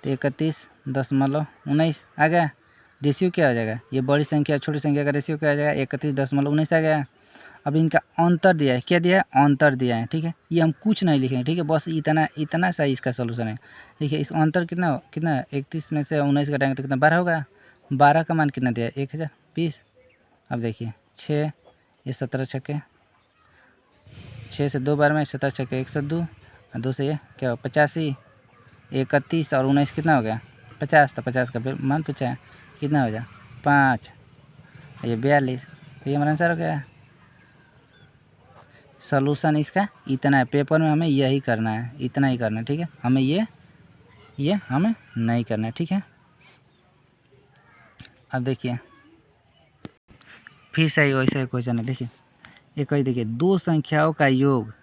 तो 31.19 आ गया। रेशियो क्या हो जाएगा, ये बड़ी संख्या छोटी संख्या का रेशियो क्या हो जाएगा 31.19 आ गया। अब इनका अंतर दिया है, क्या दिया है, अंतर दिया है। ठीक है, ये हम कुछ नहीं लिखेंगे। ठीक है, बस इतना सा इसका सोल्यूशन है। ठीक है, इस अंतर कितना 31 में से 19 घटाएंगे तो कितना 12 होगा। 12 का मान कितना दिया है 1020। अब देखिए 6, ये 17 छक्के, 6 से 2 बार में 17 छक्के 102, और 2 से ये क्या हो 85, 31 और 19 कितना हो गया 50, तो 50 का मान पूछा है कितना हो जाए 5, ये 42, तो ये हमारा आंसर हो गया। सॉल्यूशन इसका इतना है, पेपर में हमें यही करना है, इतना ही करना है। ठीक है, हमें ये हमें नहीं करना है। ठीक है, अब देखिए फिर से वैसा ही क्वेश्चन है। देखिए ये कही, देखिए दो संख्याओं का योग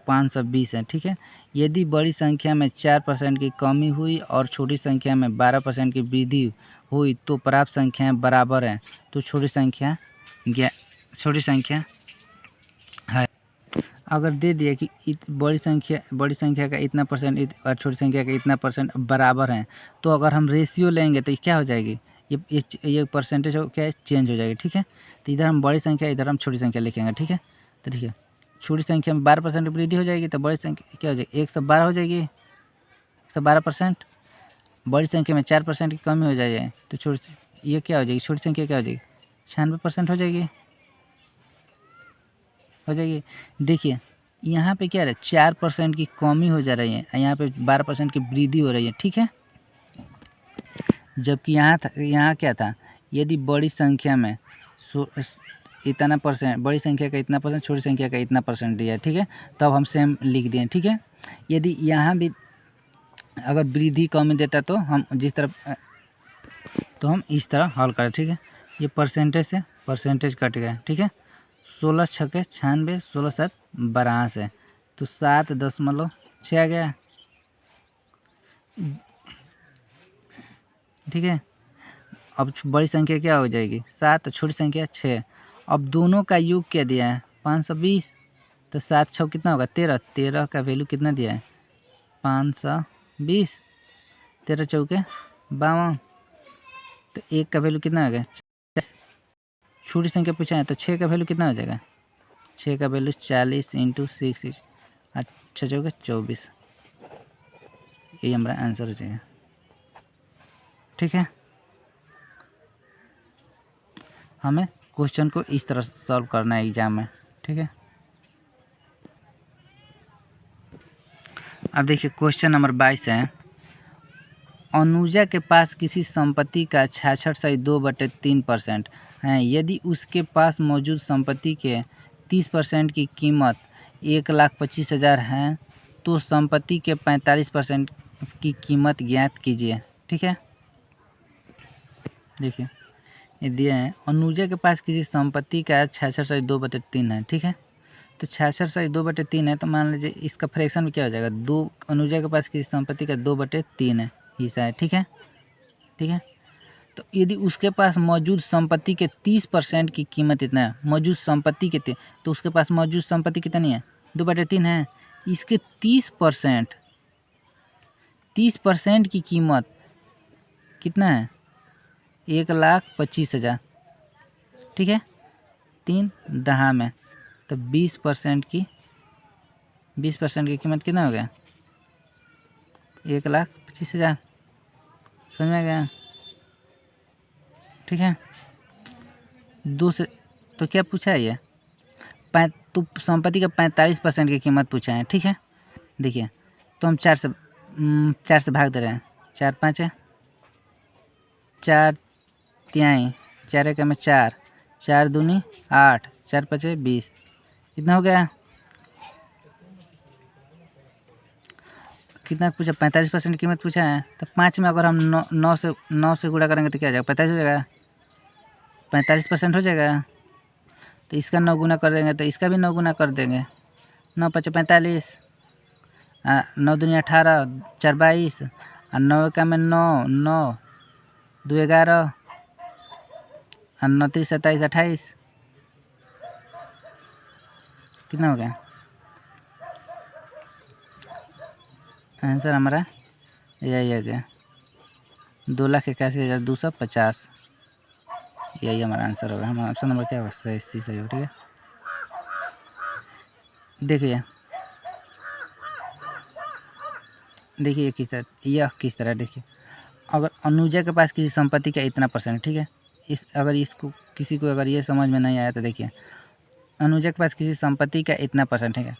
520 है। ठीक है, यदि बड़ी संख्या में 4% की कमी हुई और छोटी संख्या में 12% की वृद्धि हुई तो प्राप्त संख्याएं बराबर हैं। तो छोटी संख्या है, अगर दे दिया कि बड़ी संख्या का इतना परसेंट और छोटी संख्या का इतना परसेंट बराबर हैं, तो अगर हम रेशियो लेंगे तो ये क्या हो जाएगी, ये परसेंटेज क्या है, चेंज हो जाएगी। ठीक है, तो इधर हम बड़ी संख्या, इधर हम छोटी संख्या लिखेंगे। ठीक है, तो देखिए छोटी संख्या में 12% की वृद्धि हो जाएगी तो बड़ी संख्या क्या हो जाएगी 112 हो जाएगी, 112%। बड़ी संख्या में 4% की कमी हो जाएगी तो छोटी ये क्या हो जाएगी, छोटी संख्या क्या हो जाएगी 96% हो जाएगी। देखिए यहाँ पे क्या है 4% की कमी हो जा रही है, यहाँ पे 12% की वृद्धि हो रही है। ठीक है, जबकि यहाँ क्या था, यदि बड़ी संख्या में इतना परसेंट, बड़ी संख्या का इतना परसेंट, छोटी संख्या का इतना परसेंट दिया है। ठीक है, तब हम सेम लिख दिए। ठीक है, यदि यहाँ भी अगर वृद्धि कमी देता तो हम हम इस तरह हल करें। ठीक है, ये परसेंटेज से परसेंटेज कट गया। ठीक है, 16 छक्के 96, 16 7 82, तो 7.6 आ गया। ठीक है, अब बड़ी संख्या क्या हो जाएगी 7, छोटी संख्या 6। अब दोनों का योग क्या दिया है 520, तो 7 6 कितना होगा 13, 13 का वैल्यू कितना दिया है 520, 13 चौके 52, तो 1 का वैल्यू कितना आ गया 40। छोटी संख्या पूछा है तो 6 का वैल्यू कितना हो जाएगा, 6 का वैल्यू 40 × 6, 6 चौके 24, यही हमारा आंसर हो जाएगा। ठीक है, हमें क्वेश्चन को इस तरह सॉल्व करना है एग्जाम में। ठीक है, अब देखिए क्वेश्चन नंबर 22 है, अनुजा के पास किसी संपत्ति का 66.2/3% है। यदि उसके पास मौजूद संपत्ति के 30% की कीमत 1,25,000 है तो संपत्ति के 45% की कीमत ज्ञात कीजिए। ठीक है, देखिए ये दिया है, अनुजा के पास किसी संपत्ति का 66.2/3 है। ठीक है, तो 66/2/3 है, तो मान लीजिए इसका फ्रैक्शन में क्या हो जाएगा 2, अनुजा के पास किसी संपत्ति का 2/3 है हिस्सा है। ठीक है, तो यदि उसके पास मौजूद संपत्ति के 30% की कीमत इतना है, मौजूद संपत्ति के तो उसके पास मौजूद संपत्ति कितनी है 2/3 है, इसके 30% की कीमत कितना है 1,25,000। ठीक है, 3 10 में, तो 20% की कीमत कितना हो गया 1,25,000। समझ में आ गया। ठीक है, दूसरे तो क्या पूछा है ये तो संपत्ति का 45% की कीमत पूछा है। ठीक है, देखिए तो हम 4 से भाग दे रहे हैं, 4 5 है, 4 3 4 1 में 4, 4 दूनी 8, 4 5 20, इतना हो गया। कितना पूछा, 45% कीमत पूछा है। तो 5 में अगर हम 9 से गुणा करेंगे तो क्या हो जाएगा, 45 हो जाएगा, 45% हो जाएगा। तो इसका 9 गुना कर देंगे तो इसका भी 9 गुना कर देंगे। 9 5 45, 9 दूनी 18, 4 22, और 9 का में 9, 9 2 11, और 9 3 27 28, कितना हो गया आंसर हमारा? यही आ गया 2,81,250। यही हमारा आंसर होगा। हमारा ऑप्शन नंबर क्या होगा, सही हो। ठीक है, देखिए किस तरह देखिए, अगर अनुजा के पास किसी संपत्ति का इतना परसेंट, ठीक है, अगर इसको किसी को अगर ये समझ में नहीं आया तो देखिए, अनुजा के पास किसी संपत्ति का इतना परसेंट, ठीक है,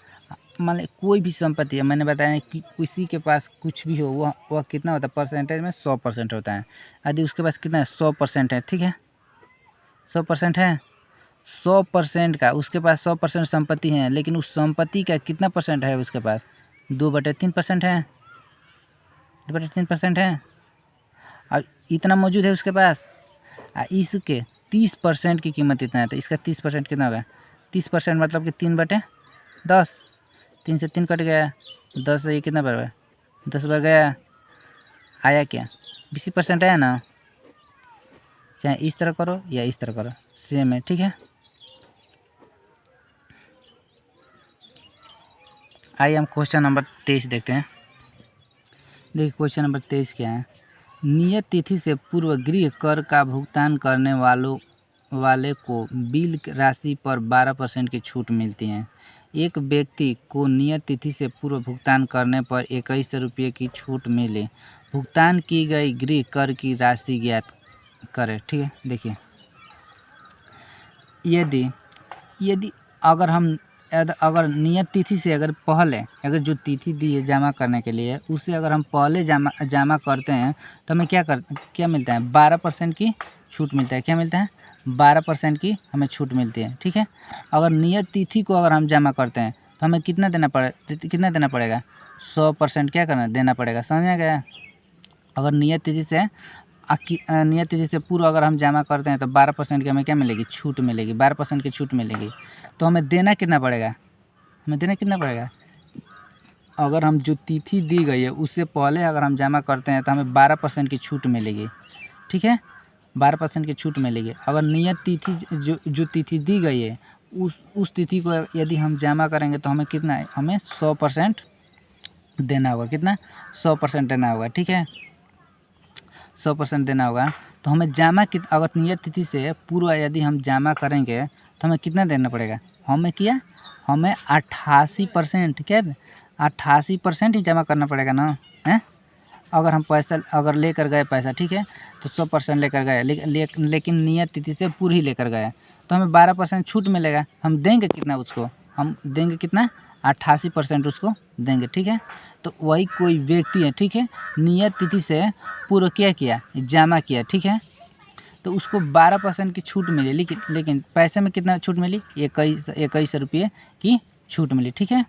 मान ली कोई भी संपत्ति है, मैंने बताया कि किसी के पास कुछ भी हो वह कितना होता है, परसेंटेज में 100% होता है। यदि उसके पास कितना है, 100% है, ठीक है, 100% है, 100% का उसके पास 100% संपत्ति है, लेकिन उस संपत्ति का कितना परसेंट है उसके पास, 2/3% है, 2/3% है। और इतना मौजूद है उसके पास, इसके 30% की कीमत इतना है, तो इसका 30% कितना होगा, 30% मतलब कि 3/10, 3 से 3 कट गया, 10 से ये कितना बढ़ गया, 10 बढ़ गया, आया क्या, 20% आया ना। चाहे इस तरह करो या इस तरह करो, सेम है, ठीक है। आइए हम क्वेश्चन नंबर 23 देखते हैं। देखिए क्वेश्चन नंबर 23 क्या है, नियत तिथि से पूर्व गृह कर का भुगतान करने वाले को बिल राशि पर 12% की छूट मिलती है। एक व्यक्ति को नियत तिथि से पूर्व भुगतान करने पर 21 रुपये की छूट मिले। भुगतान की गई गृह कर की राशि ज्ञात करें। ठीक है, देखिए यदि अगर नियत तिथि से अगर पहले अगर जो तिथि दी है जमा करने के लिए उसे अगर हम पहले जमा करते हैं तो हमें क्या मिलता है, 12% की छूट मिलता है। क्या मिलता है, 12% की हमें छूट मिलती है। ठीक है, अगर नियत तिथि को अगर हम जमा करते हैं तो हमें कितना देना पड़ेगा, 100% क्या करना देना पड़ेगा, समझ में गया। अगर नियत तिथि से पूर्व अगर हम जमा करते हैं तो 12% की हमें क्या मिलेगी, छूट मिलेगी, 12% की छूट मिलेगी। तो हमें देना कितना पड़ेगा, अगर हम जो तिथि दी गई है उससे पहले अगर हम जमा करते हैं तो हमें 12% की छूट मिलेगी। ठीक है, 12% की छूट मिलेगी। अगर नियत तिथि जो तिथि दी गई है उस तिथि को यदि हम जमा करेंगे तो हमें कितना है, हमें 100% देना होगा। कितना, 100% देना होगा। ठीक है, 100% देना होगा। तो हमें अगर नियत तिथि से पूर्व यदि हम जमा करेंगे तो हमें कितना देना पड़ेगा, हमें 88%, क्या 88% ही जमा करना पड़ेगा ना है। अगर हम अगर लेकर गए पैसा, ठीक है, तो 100% लेकर गए, लेकिन नियत तिथि से पूर्व ही लेकर गए तो हमें 12% छूट मिलेगा। हम देंगे कितना उसको, हम देंगे कितना, 88% उसको देंगे। ठीक है, तो वही कोई व्यक्ति है, ठीक है, नियत तिथि से पूर्व क्या किया, जमा किया। ठीक है, तो उसको 12% की छूट मिली, लेकिन पैसे में कितना छूट मिली, 21 रुपये की छूट मिली। ठीक है,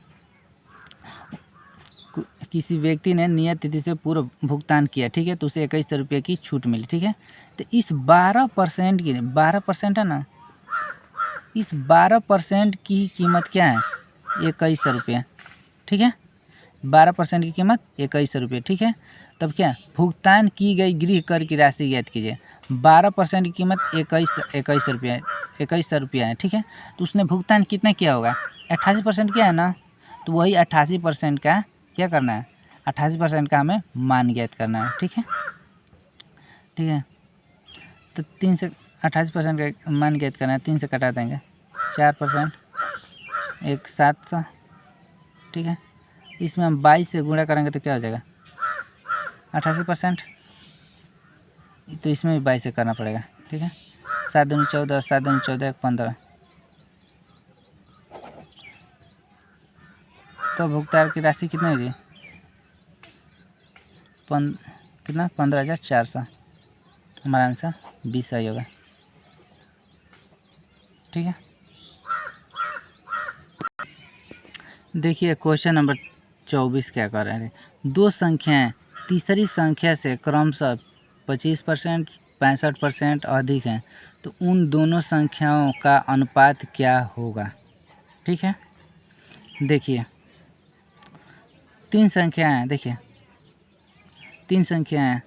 किसी व्यक्ति ने नियत तिथि से पूर्व भुगतान किया, ठीक है, तो उसे 21 रुपये की छूट मिली। ठीक है, तो इस 12% की 12% है ना, इस 12% की कीमत क्या है, 21 रुपये। ठीक है, 12% की कीमत 21 रुपये। ठीक है, तब क्या, भुगतान की गई गृह कर की राशि ज्ञात कीजिए। 12% की कीमत 21 रुपया है। ठीक है, तो उसने भुगतान कितना किया होगा, 88% किया है ना, तो वही 88% का क्या करना है, 88% का हमें मान ज्ञात करना है। ठीक है, तो 3 से 88% का मान ज्ञात करना है, 3 से कटा देंगे, 4%, 700। ठीक है, इसमें हम 22 से गुणा करेंगे तो क्या हो जाएगा, 88%, तो इसमें भी 22 से करना पड़ेगा। ठीक है, 7 दूनी 14, 7 दूनी 14, 15, तो भुगतान की राशि कितनी होगी, कितना, 15,400। हमारा आंसर 20 सही होगा। ठीक है, देखिए क्वेश्चन नंबर 24 क्या कर रहे हैं। दो संख्याएं तीसरी संख्या से क्रमशः 25%, 65% अधिक हैं, तो उन दोनों संख्याओं का अनुपात क्या होगा। ठीक है, देखिए तीन संख्याएं हैं, देखिए तीन संख्याएं हैं,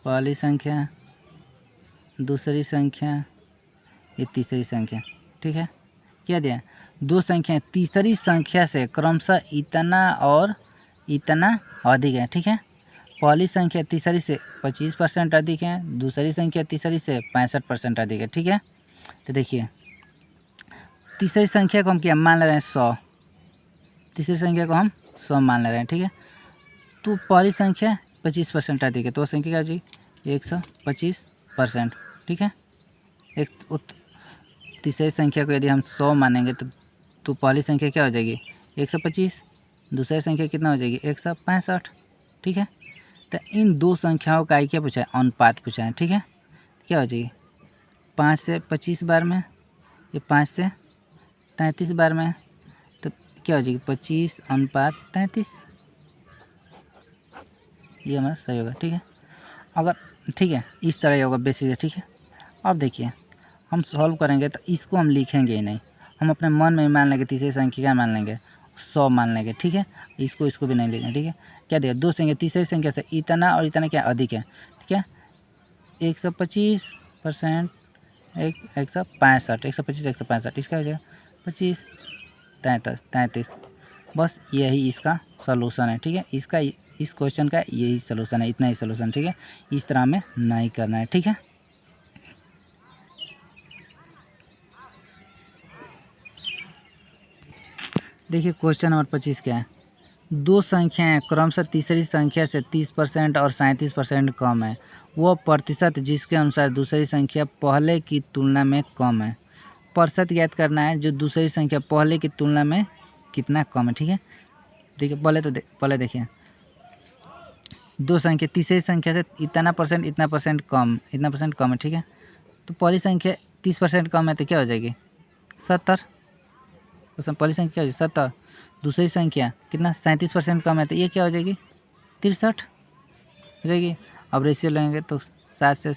पहली संख्या, दूसरी संख्या, ये तीसरी संख्या। ठीक है, क्या दिया, दो संख्याएं तीसरी संख्या से क्रमशः इतना और इतना अधिक है। ठीक है, पहली संख्या तीसरी से 25% अधिक है, दूसरी संख्या तीसरी से 65% अधिक है। ठीक है, तो देखिए तीसरी संख्या को हम क्या मान ले रहे हैं, 100। तीसरी संख्या को हम 100 मान ले रहे हैं। ठीक है, तो पहली संख्या 25% अधिक है, तो संख्या क्या हो जाएगी, 125%। ठीक है, तीसरी संख्या को यदि हम 100 मानेंगे तो पहली संख्या क्या हो जाएगी, 125, दूसरी संख्या कितना हो जाएगी, 165। ठीक है, तो इन दो संख्याओं का क्या पूछा है, अनुपात पूछा है। ठीक है, क्या हो जाएगी, 5 से 25 बार में, ये 5 से 33 बार में, तो क्या हो जाएगी, 25:33। ये हमारा सही होगा। ठीक है, अगर ठीक है इस तरह ही होगा बेसिस है। ठीक है, अब देखिए हम सॉल्व करेंगे तो इसको हम लिखेंगे ही नहीं, हम अपने मन में ही मान लेंगे, तीसरी संख्या क्या मान लेंगे, 100 मान लेंगे। ठीक है, इसको भी नहीं लिखेंगे। ठीक है, क्या दिया, दो संख्या तीसरी संख्या से इतना और इतना क्या अधिक है, ठीक है, 125%, 165, 125, 165, इसका हो जाएगा 25, 33। बस यही इसका सलूशन है। ठीक है, इसका इस क्वेश्चन का यही सलूशन है, इतना ही सलूशन। ठीक है, इस तरह में नहीं करना है। ठीक है, देखिए क्वेश्चन नंबर 25 क्या है, दो संख्याएं क्रमशः तीसरी संख्या से 30% और 37% कम है, वह प्रतिशत जिसके अनुसार दूसरी संख्या पहले की तुलना में कम है। प्रतिशत ज्ञात करना है जो दूसरी संख्या पहले की तुलना में कितना कम है। ठीक है, देखिए पहले देखिए दो संख्या तीसरी संख्या से इतना परसेंट इतना परसेंट कम है। ठीक है, तो पहली संख्या 30% कम है तो क्या हो जाएगी, 70। तो पहली संख्या क्या हो जाएगी, 70। दूसरी संख्या कितना 37% कम है तो ये क्या हो जाएगी, 63 हो जाएगी। अब रेशियो लेंगे तो 7 से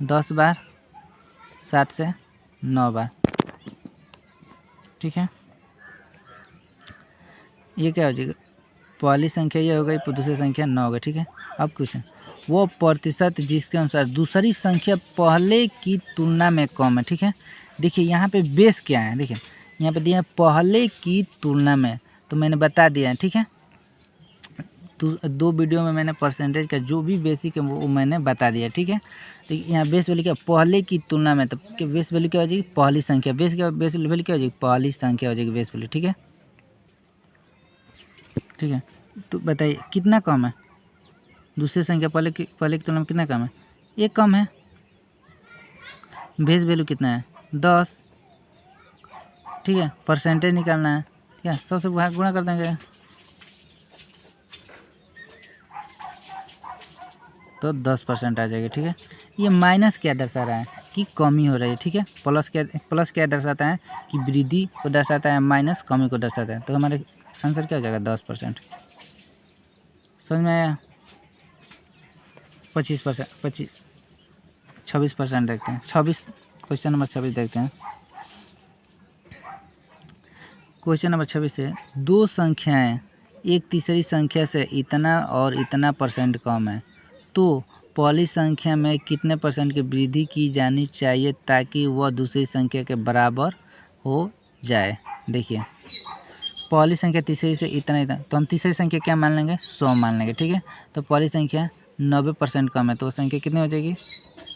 10 बार, 7 से 9 बार। ठीक है, ये क्या हो जाएगा, पहली संख्या ये हो गई, दूसरी संख्या 9 हो गई। ठीक है, अब क्वेश्चन, वो प्रतिशत जिसके अनुसार दूसरी संख्या पहले की तुलना में कम है। ठीक है, देखिए यहाँ पे बेस क्या है, देखिए यहाँ पे दिया है पहले की तुलना में, तो मैंने बता दिया है। ठीक है, तो 2 वीडियो में मैंने परसेंटेज का जो भी बेसिक है वो मैंने बता दिया। ठीक है, तो यहाँ बेस वैल्यू क्या, पहले की तुलना में, तो बेस वैल्यू क्या हो जाएगी, पहली संख्या, बेस वैल्यू क्या हो जाएगी, पहली संख्या हो जाएगी बेस वैल्यू। ठीक है, ठीक है, तो बताइए कितना कम है, दूसरी संख्या पहले की तुलना में कितना कम है, एक कम है। बेस वैल्यू कितना है, 10। ठीक है, परसेंटेज निकालना है, ठीक है, 100 से गुणा कर देंगे तो 10% आ जाएगी। ठीक है, ये माइनस क्या दर्शा रहा है कि कमी हो रही है। ठीक है, प्लस क्या दर्शाता है कि वृद्धि को दर्शाता है, माइनस कमी को दर्शाता है। तो हमारे आंसर क्या हो जाएगा, 10%। समझ में आया, 26% देखते हैं, 26 क्वेश्चन नंबर 26 देखते हैं। क्वेश्चन नंबर 26 है, दो संख्याएं एक तीसरी संख्या से इतना और इतना परसेंट कम है, तो पहली संख्या में कितने परसेंट की वृद्धि की जानी चाहिए ताकि वह दूसरी संख्या के बराबर हो जाए। देखिए पहली संख्या तीसरी से इतना, तो हम तीसरी संख्या क्या मान लेंगे, 100 मान लेंगे। ठीक है, तो पहली संख्या 90% कम है, तो संख्या कितनी हो जाएगी,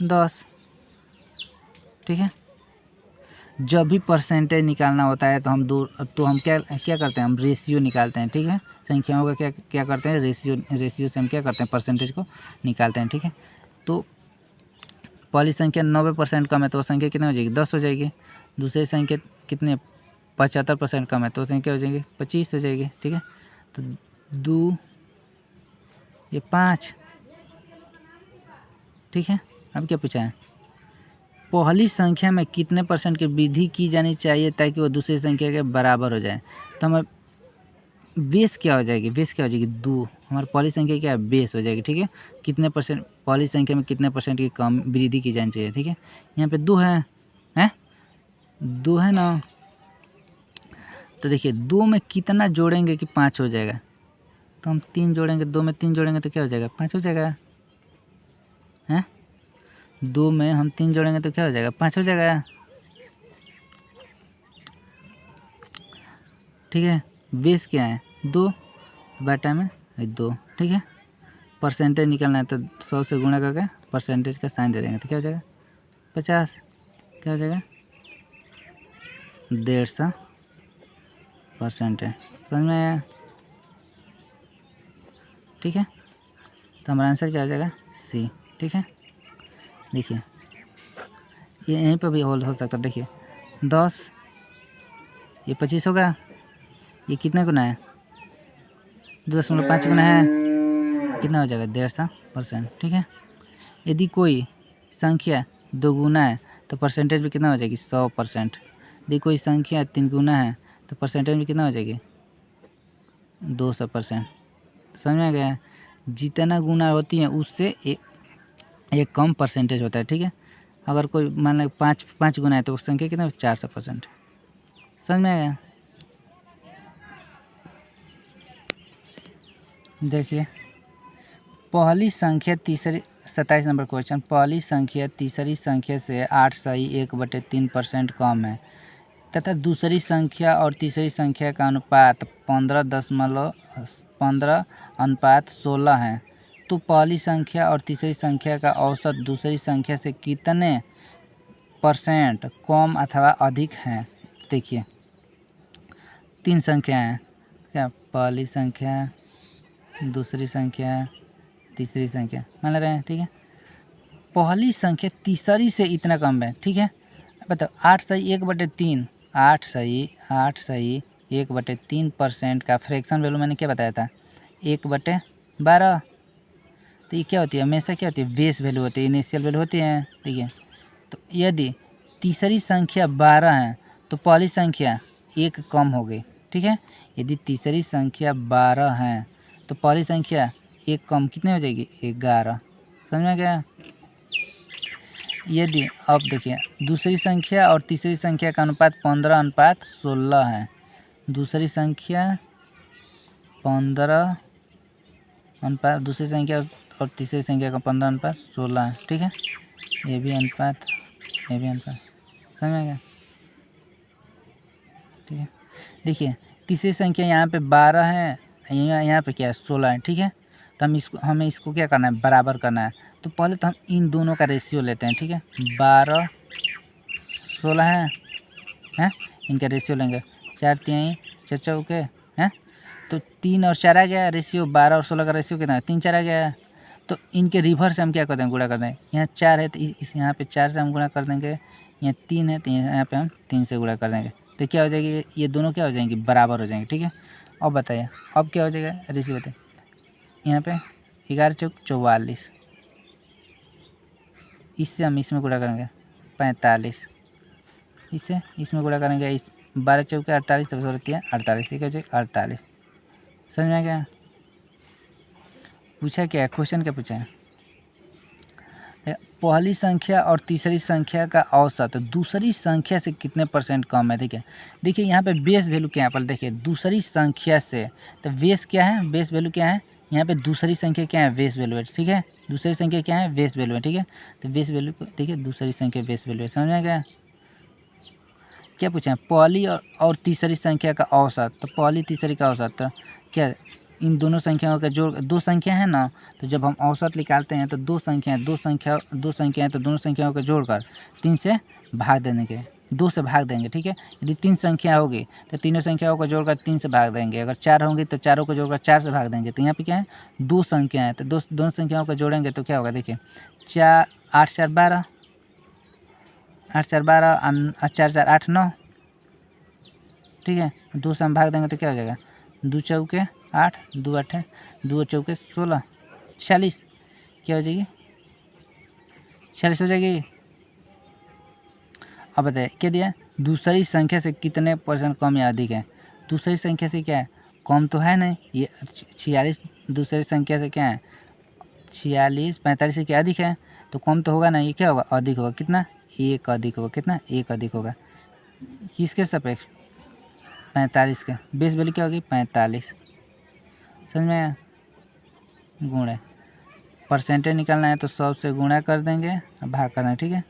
10। ठीक है, जब भी परसेंटेज निकालना होता है तो हम क्या करते हैं, हम रेशियो निकालते हैं। ठीक है, संख्याओं का क्या करते हैं, रेशियो से हम क्या करते हैं, परसेंटेज को निकालते हैं। ठीक है, तो पहली संख्या 90% कम है तो संख्या कितनी हो जाएगी, 10 हो जाएगी। दूसरी संख्या कितने 75% कम है तो संख्या हो जाएगी 25 हो जाएगी। ठीक है, तो 2 ये 5। ठीक है, अब क्या पूछा है, पहली संख्या में कितने परसेंट की वृद्धि की जानी चाहिए ताकि वो दूसरी संख्या के बराबर हो जाए। तो हमें बेस क्या हो जाएगी, 2 हमारी पहली संख्या क्या है, बेस हो जाएगी। ठीक है, कितने परसेंट पहली संख्या में कितने परसेंट की कम वृद्धि की जानी चाहिए। ठीक है, यहाँ पे 2 है, हैं 2 है ना, तो देखिए 2 में कितना जोड़ेंगे कि 5 हो जाएगा, तो हम 3 जोड़ेंगे, 2 में 3 जोड़ेंगे तो क्या हो जाएगा, 5 हो जाएगा। हैं 2 में हम 3 जोड़ेंगे तो क्या हो जाएगा, 5 हो जाएगा। ठीक है, बेस क्या है 2 बटा में 2। ठीक है, परसेंटेज निकालना है तो 100 से गुणा करके परसेंटेज का साइन दे देंगे तो क्या हो जाएगा 50। क्या हो जाएगा 150% है, समझ में आया। ठीक है, तो हमारा आंसर क्या हो जाएगा, सी। ठीक है, देखिए ये यहीं पर भी होल हो सकता है। देखिए 10, ये 25 होगा, ये कितने गुना है, 2.5 गुना है, कितना हो जाएगा 150%। ठीक है, यदि कोई संख्या 2 गुना है तो परसेंटेज भी कितना हो जाएगी 100%। यदि कोई संख्या 3 गुना है तो परसेंटेज भी कितना हो जाएगी 200%। समझ में आ गया, जितना गुना होती है उससे एक कम परसेंटेज होता है। ठीक है, अगर कोई मान लो 5 गुना है तो उस संख्या कितना 400%। समझ में आया। देखिए पहली संख्या तीसरी 27 नंबर क्वेश्चन, पहली संख्या तीसरी संख्या से 8/1/3% कम है तथा दूसरी संख्या और तीसरी संख्या का अनुपात 15:16 है, तो पहली संख्या और तीसरी संख्या का औसत दूसरी संख्या से कितने % कम अथवा अधिक है। देखिए 3 संख्या हैं, क्या पहली संख्या, दूसरी संख्या, तीसरी संख्या मान रहे हैं। ठीक है, पहली संख्या तीसरी से इतना कम है। ठीक है, बताओ 8/1/3, 8/1/3% का फ्रैक्शन वैल्यू मैंने क्या बताया था 1/12। तो ये क्या होती है, हमेशा क्या होती है, बेस वैल्यू होती है, इनिशियल वैल्यू होती है। ठीक है, तो यदि तीसरी संख्या 12 है तो पहली संख्या 1 कम हो गई। ठीक है, यदि तीसरी संख्या 12 है तो पहली संख्या 1 कम कितने हो जाएगी 11। समझ में गया। यदि अब देखिए दूसरी संख्या और तीसरी संख्या का अनुपात 15:16 है, दूसरी संख्या 15 अनुपात, दूसरी संख्या और तीसरी संख्या का 15:16 है। ठीक है, ये भी अनुपात, ये भी अनुपात, समझ में गया। ठीक है, देखिए तीसरी संख्या यहाँ पे 12 है, यहाँ पे क्या है 16 है। ठीक है, तो हमें इसको क्या करना है, बराबर करना है। तो पहले तो हम इन दोनों का रेशियो लेते हैं। ठीक है, 12 16 हैं, इनका रेशियो लेंगे, 4 3 4 चौके हैं, तो 3 और 4 आ गया रेशियो, 12 और 16 का रेशियो कितना है 3 4 आ गया। तो इनके रिवर्स से हम क्या कर देंगे, गुणा कर देंगे। यहाँ 4 है तो इस यहाँ पे 4 से हम गुणा कर देंगे, यहाँ 3 है तो यहाँ पे हम 3 से गुणा कर देंगे। तो क्या हो जाएगी, ये दोनों क्या हो जाएंगे, बराबर हो जाएंगे। ठीक है, अब बताइए अब क्या हो जाएगा रेशियो बताइए, यहाँ पे 11 चौक 44, इससे हम इसमें गुणा करेंगे 45, इससे इसमें गुणा करेंगे, इस 12 चौके 48 तब 48, ठीक है 48। समझ में आ गया। पूछा क्या है, क्वेश्चन क्या पूछा है, पहली संख्या और तीसरी संख्या का औसत दूसरी संख्या से कितने % कम है। ठीक है, देखिए यहाँ पे बेस वैल्यू क्या है, पर देखिए दूसरी संख्या से, तो बेस क्या है, बेस वैल्यू क्या है, यहाँ पे दूसरी संख्या क्या है, बेस वैल्यू है। ठीक है, दूसरी संख्या क्या है, बेस वैल्यू है। ठीक है, तो बेस वैल्यू को देखिए, दूसरी संख्या बेस वैल्यू है। समझ में आ गया। क्या पूछा है, पहली और तीसरी संख्या का औसत, तो पहली तीसरी का औसत तो क्या, इन दोनों संख्याओं का जोड़, दो संख्या है ना, तो जब हम औसत निकालते हैं तो दो संख्या है तो दोनों संख्याओं का जोड़कर 3 से भाग देने के, 2 से भाग देंगे। ठीक है, यदि 3 संख्या होगी तो तीनों संख्याओं को जोड़कर 3 से भाग देंगे, अगर 4 होंगी तो चारों को जोड़कर 4 से भाग देंगे। तो यहाँ पे क्या है, 2 संख्या है तो दोनों संख्याओं को जोड़ेंगे तो क्या होगा, देखिए 8 4 12, 8 4 12, 4 4 8 9। ठीक है, 2 से हम भाग देंगे तो क्या हो जाएगा, 2 चौके 8, 2 8, 2 चौके 16, 46, क्या हो जाएगी 46 हो जाएगी। अब बताइए क्या दिया, दूसरी संख्या से कितने % कम या अधिक है। दूसरी संख्या से क्या है, कम तो है नहीं, ये 46 दूसरी संख्या से क्या है 46 45 से क्या अधिक है, तो कम तो होगा ना, ये क्या होगा अधिक होगा, कितना 1 अधिक होगा, कितना 1 अधिक होगा, किसके सापेक्ष 45 के, बेस वैल्यू क्या होगी 45, समझ में आया। गुणा परसेंटेज निकालना है तो 100 से गुणा कर देंगे और भाग करना है, ठीक है।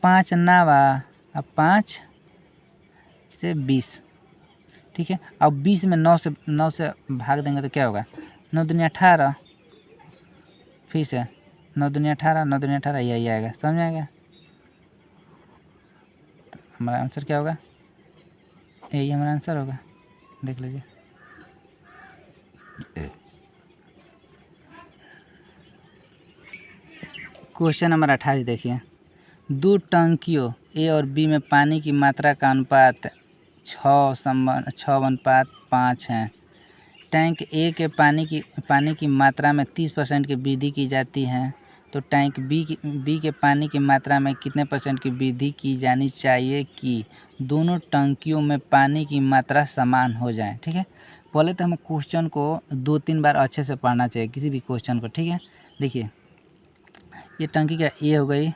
5 नावा, अब 5 से 20, ठीक है। अब 20 में 9 से भाग देंगे तो क्या होगा 9 दूनी 18, फिर से 9 दूनी 18, 9 दूनी 18, यही आएगा, समझ में आ गया। तो हमारा आंसर क्या होगा, यही हमारा आंसर होगा, देख लीजिए। क्वेश्चन नंबर 28 देखिए, 2 टंकियों ए और बी में पानी की मात्रा का अनुपात 6:5 है। टैंक ए के पानी की मात्रा में 30% की वृद्धि की जाती है, तो टैंक बी के पानी की मात्रा में कितने % की वृद्धि की जानी चाहिए कि दोनों टंकियों में पानी की मात्रा समान हो जाए, ठीक है। पहले तो हमें क्वेश्चन को 2-3 बार अच्छे से पढ़ना चाहिए, किसी भी क्वेश्चन को, ठीक है। देखिए ये टंकी क्या ए हो गई,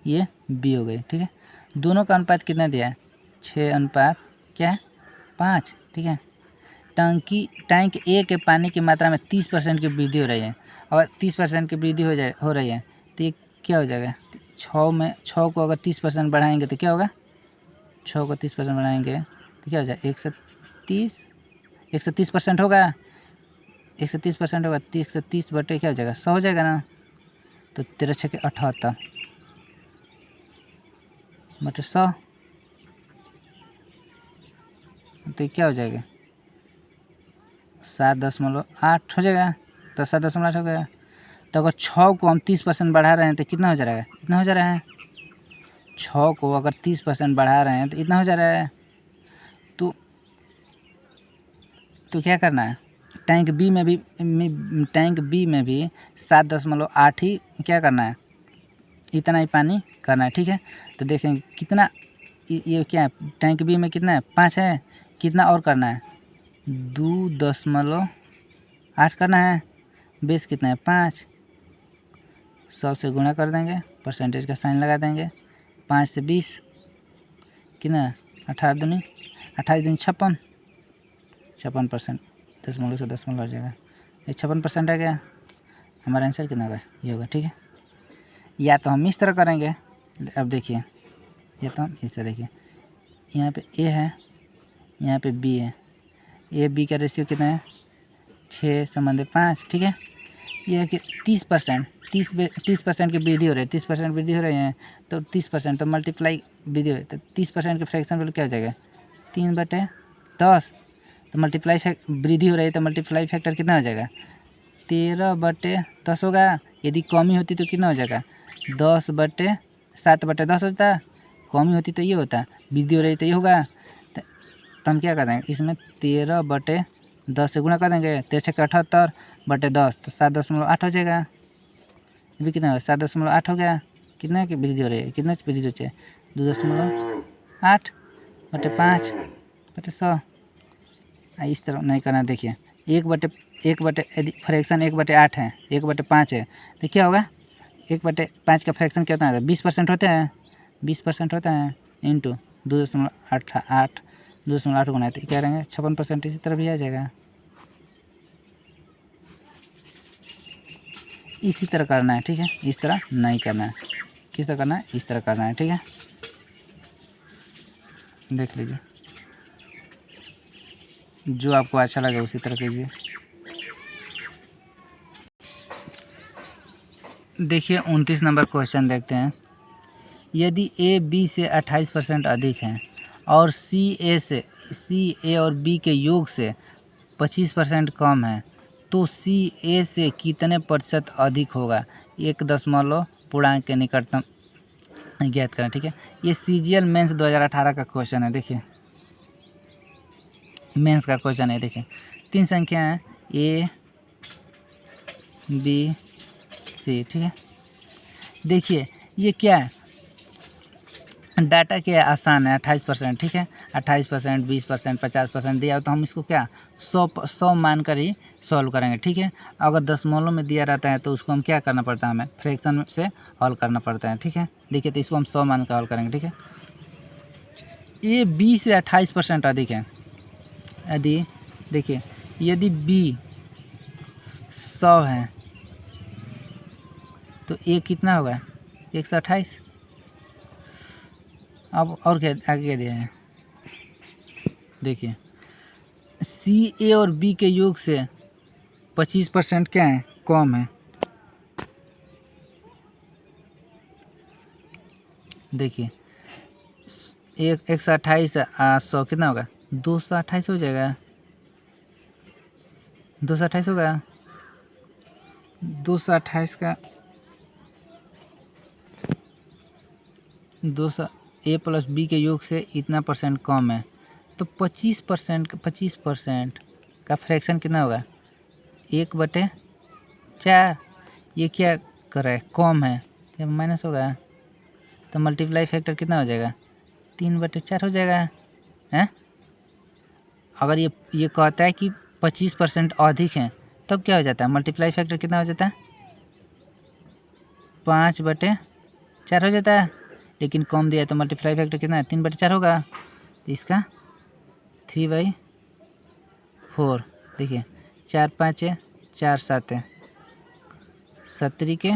ये बी हो गई, ठीक है। दोनों का अनुपात कितना दिया है 6:5, ठीक है। टैंक ए के पानी की मात्रा में 30% की वृद्धि हो रही है, और 30% की वृद्धि हो रही है तो ये क्या हो जाएगा 6 को अगर 30% बढ़ाएंगे तो क्या होगा, 6 को 30% बढ़ाएंगे तो क्या हो जाएगा 130% होगा, 130% होगा, 130 बटे क्या हो जाएगा 100 हो जाएगा ना, तो 13 × 6 = 78 बटे 100, तो क्या हो जाएगा 7.8 हो जाएगा, तो 7.8 हो गया। तो अगर 6 को हम 30% बढ़ा रहे हैं तो कितना हो जा रहा है, इतना हो जा रहा है। 6 को अगर 30% बढ़ा रहे हैं तो इतना हो जा रहा है। तो क्या करना है, टैंक बी में भी 7.8 ही क्या करना है, इतना ही पानी करना है, ठीक है। तो देखेंगे कितना, ये क्या है टैंक बी में कितना है 5 है, कितना और करना है 2.8 करना है, बेस कितना है 5, 100 से गुणा कर देंगे, परसेंटेज का साइन लगा देंगे, 5 से 20 कितना 28 दूनी 56%, 0.5% से दशमलव हो जाएगा, ये 56% आ गया। हमारा आंसर कितना होगा, ये होगा, ठीक है। या तो हम इस तरह करेंगे, अब देखिए या तो हम इस तरह, देखिए यहाँ पे ए है, यहाँ पे बी है, ए बी का रेशियो कितना है 6:5, ठीक है। ये है कि 30% की वृद्धि हो रही है, 30% वृद्धि हो रही है, तो 30% तो मल्टीप्लाई वृद्धि हो, तो 30% के फ्रैक्शन वैल्यू क्या हो जाएगा 3/10, तो मल्टीप्लाई वृद्धि हो रही है तो मल्टीप्लाई फैक्टर कितना हो जाएगा 13/10 होगा। यदि कमी होती तो कितना हो जाएगा 7/10 होता, कमी होती तो ये होता, वृद्धि हो रही तो ये होगा। तो हम क्या कर देंगे, इसमें 13/10 से गुणा कर देंगे, 13 × 6 = 78/10, तो 7.8 हो जाएगा। ये भी कितना होगा 7.8 हो गया, कितना की वृद्धि हो रही है, कितना वृद्धि हो चाहिए 2.8/5/100। इस तरह नहीं करना, देखिए 1/8 फ्रैक्शन 1/8 है, 1/5 है, तो क्या होगा 1/5 का फ्रैक्शन क्या होता है 20% होता है, 20% होता है इंटू 2.8 गुना, तो क्या रहेंगे 56%, इसी तरह भी आ जाएगा। इसी तरह करना है, ठीक है, इस तरह नहीं करना है, किस तरह करना है, इस तरह करना है, ठीक है। देख लीजिए जो आपको अच्छा लगे उसी तरह कीजिए। देखिए 29 नंबर क्वेश्चन देखते हैं, यदि ए बी से 28% अधिक है और सी ए और बी के योग से 25% कम है, तो सी ए से कितने % अधिक होगा, 1 पूर्णांक के निकटतम ज्ञात करें, ठीक है। ये CGL मेंस 2018 का क्वेश्चन है, देखिए मेंस का क्वेश्चन है। देखिए 3 संख्या है A B C, ठीक है। देखिए ये क्या है, डाटा क्या है, आसान है, 28%, ठीक है। 28%, 20%, 50% दिया हो तो हम इसको क्या 100 मान कर ही सॉल्व करेंगे, ठीक है। अगर दशमलव में दिया रहता है तो उसको हम क्या करना पड़ता है, हमें फ्रैक्शन से हल करना पड़ता है, ठीक है। देखिए तो इसको हम 100 मान कर हल करेंगे, ठीक है। ये 20 से 28% अधिक है। यदि देखिए यदि b 100 है तो a कितना होगा 128। अब और क्या आगे दिया है, देखिए सी ए और बी के योग से 25% क्या है, कम है। देखिए 128 100 कितना होगा 228 हो जाएगा, 228 होगा, 228 का 200 ए प्लस बी के योग से इतना परसेंट कम है तो 25% का फ्रैक्शन कितना होगा 1/4। ये क्या कर रहा है, कम है, जब माइनस होगा तो मल्टीप्लाई फैक्टर कितना हो जाएगा 3/4 हो जाएगा, हैं। अगर ये कहता है कि 25% अधिक है तब क्या हो जाता है, मल्टीप्लाई फैक्टर कितना हो जाता है 5/4 हो जाता है। लेकिन कम दिया है तो मल्टीप्लाई फैक्टर कितना है 3/4 होगा, तो इसका 3/4। देखिए 4 5 4 7 17 के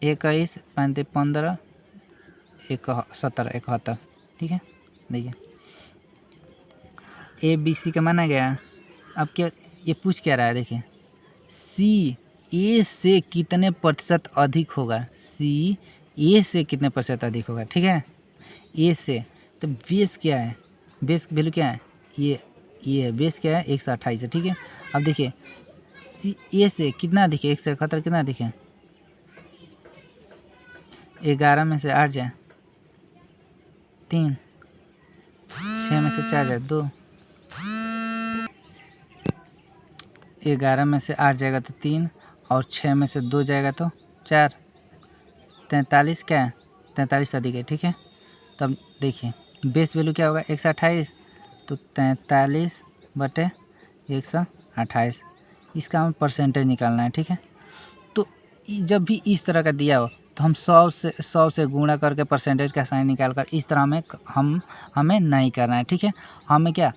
21 5 15 17 71, ठीक है। देखिए ए बी सी का माना गया। अब क्या ये पूछ क्या रहा है, देखिए सी ए से कितने प्रतिशत अधिक होगा, सी ए से कितने प्रतिशत अधिक होगा, ठीक है। ए से तो बेस क्या है, बेस वैल्यू क्या है, ये है बेस क्या है 128 है, ठीक है। अब देखिए सी ए से कितना अधिक है 171 कितना अधिक है, 11 में से 8 जाए 3, 6 में से 4 जाए 2, 11 में से 8 जाएगा तो 3 और 6 में से 2 जाएगा तो 4, 43 क्या है 43 अधिक है, ठीक है। तब देखिए बेस वैल्यू क्या होगा 128 तो 43/128, इसका हमें परसेंटेज निकालना है, ठीक है। तो जब भी इस तरह का दिया हो तो हम 100 से गुणा करके परसेंटेज का साइन निकाल कर इस तरह में हमें नहीं करना है, ठीक है। हमें क्या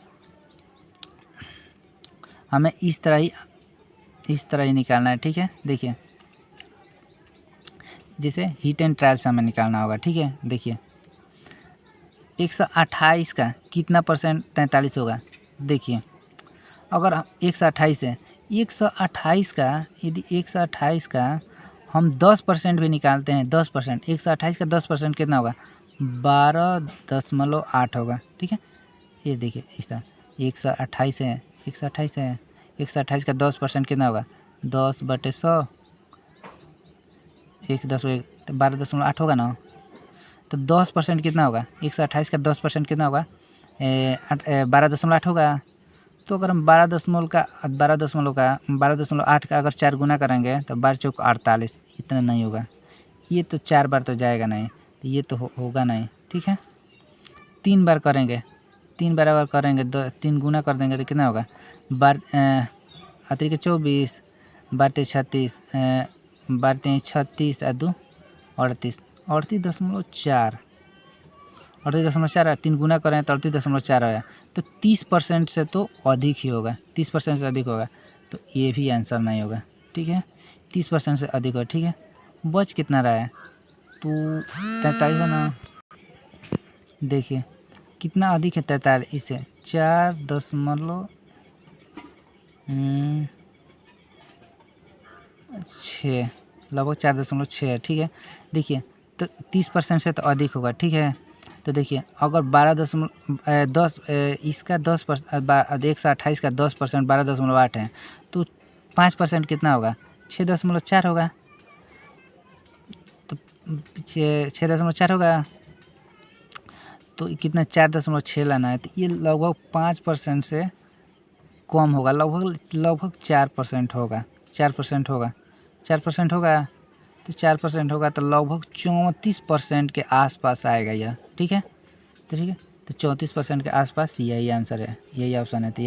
हमें इस तरह ही निकालना है, ठीक है। देखिए जिसे हीट एंड ट्रायल से हमें निकालना होगा, ठीक है। देखिए 128 का कितना परसेंट 43 होगा, देखिए अगर 128 है 128 का यदि 128 का हम 10% भी निकालते हैं, 10% 128 का 10% कितना होगा 12.8 होगा, ठीक है। ये देखिए इस तरह 128 है 128 का 10% कितना होगा 10/100, 12.8 होगा ना। तो 10% कितना होगा 128 का 10% कितना होगा 12.8 होगा। तो अगर हम 12.8 का अगर 4 गुना करेंगे तो 12 चौक 48, इतना नहीं होगा। ये तो 4 बार तो जाएगा नहीं, तो ये तो होगा नहीं, ठीक है। 3 बार करेंगे, 3 बार अगर करेंगे 3 गुना कर देंगे तो कितना होगा 12 के 24, 12 36, 12 36 और 2 38, 38.4, 38.4 3 गुना करें तो 38.4 आया। तो 30% से तो अधिक ही होगा, 30% से अधिक होगा, तो ये भी आंसर नहीं होगा, ठीक है। 30% से अधिक होगा, ठीक है। बच कितना रहा है तो 43 है ना। देखिए कितना अधिक है 43 इससे 4.6, लगभग 4.6 है, ठीक है। देखिए तो 30% से तो अधिक होगा, ठीक है। तो देखिए अगर 12.10 इसका 10% 128 का 10% 12.8 है तो 5% कितना होगा 6.4 होगा, तो 6.4 होगा तो कितना 4.6 लाना है, तो ये लगभग 5% से कम होगा, लगभग 4% होगा, 4% होगा, 4% होगा, तो 4% होगा तो लगभग 34% के आसपास आएगा यह, ठीक है। तो 34% के आसपास यही आंसर है, यही ऑप्शन है। तो यही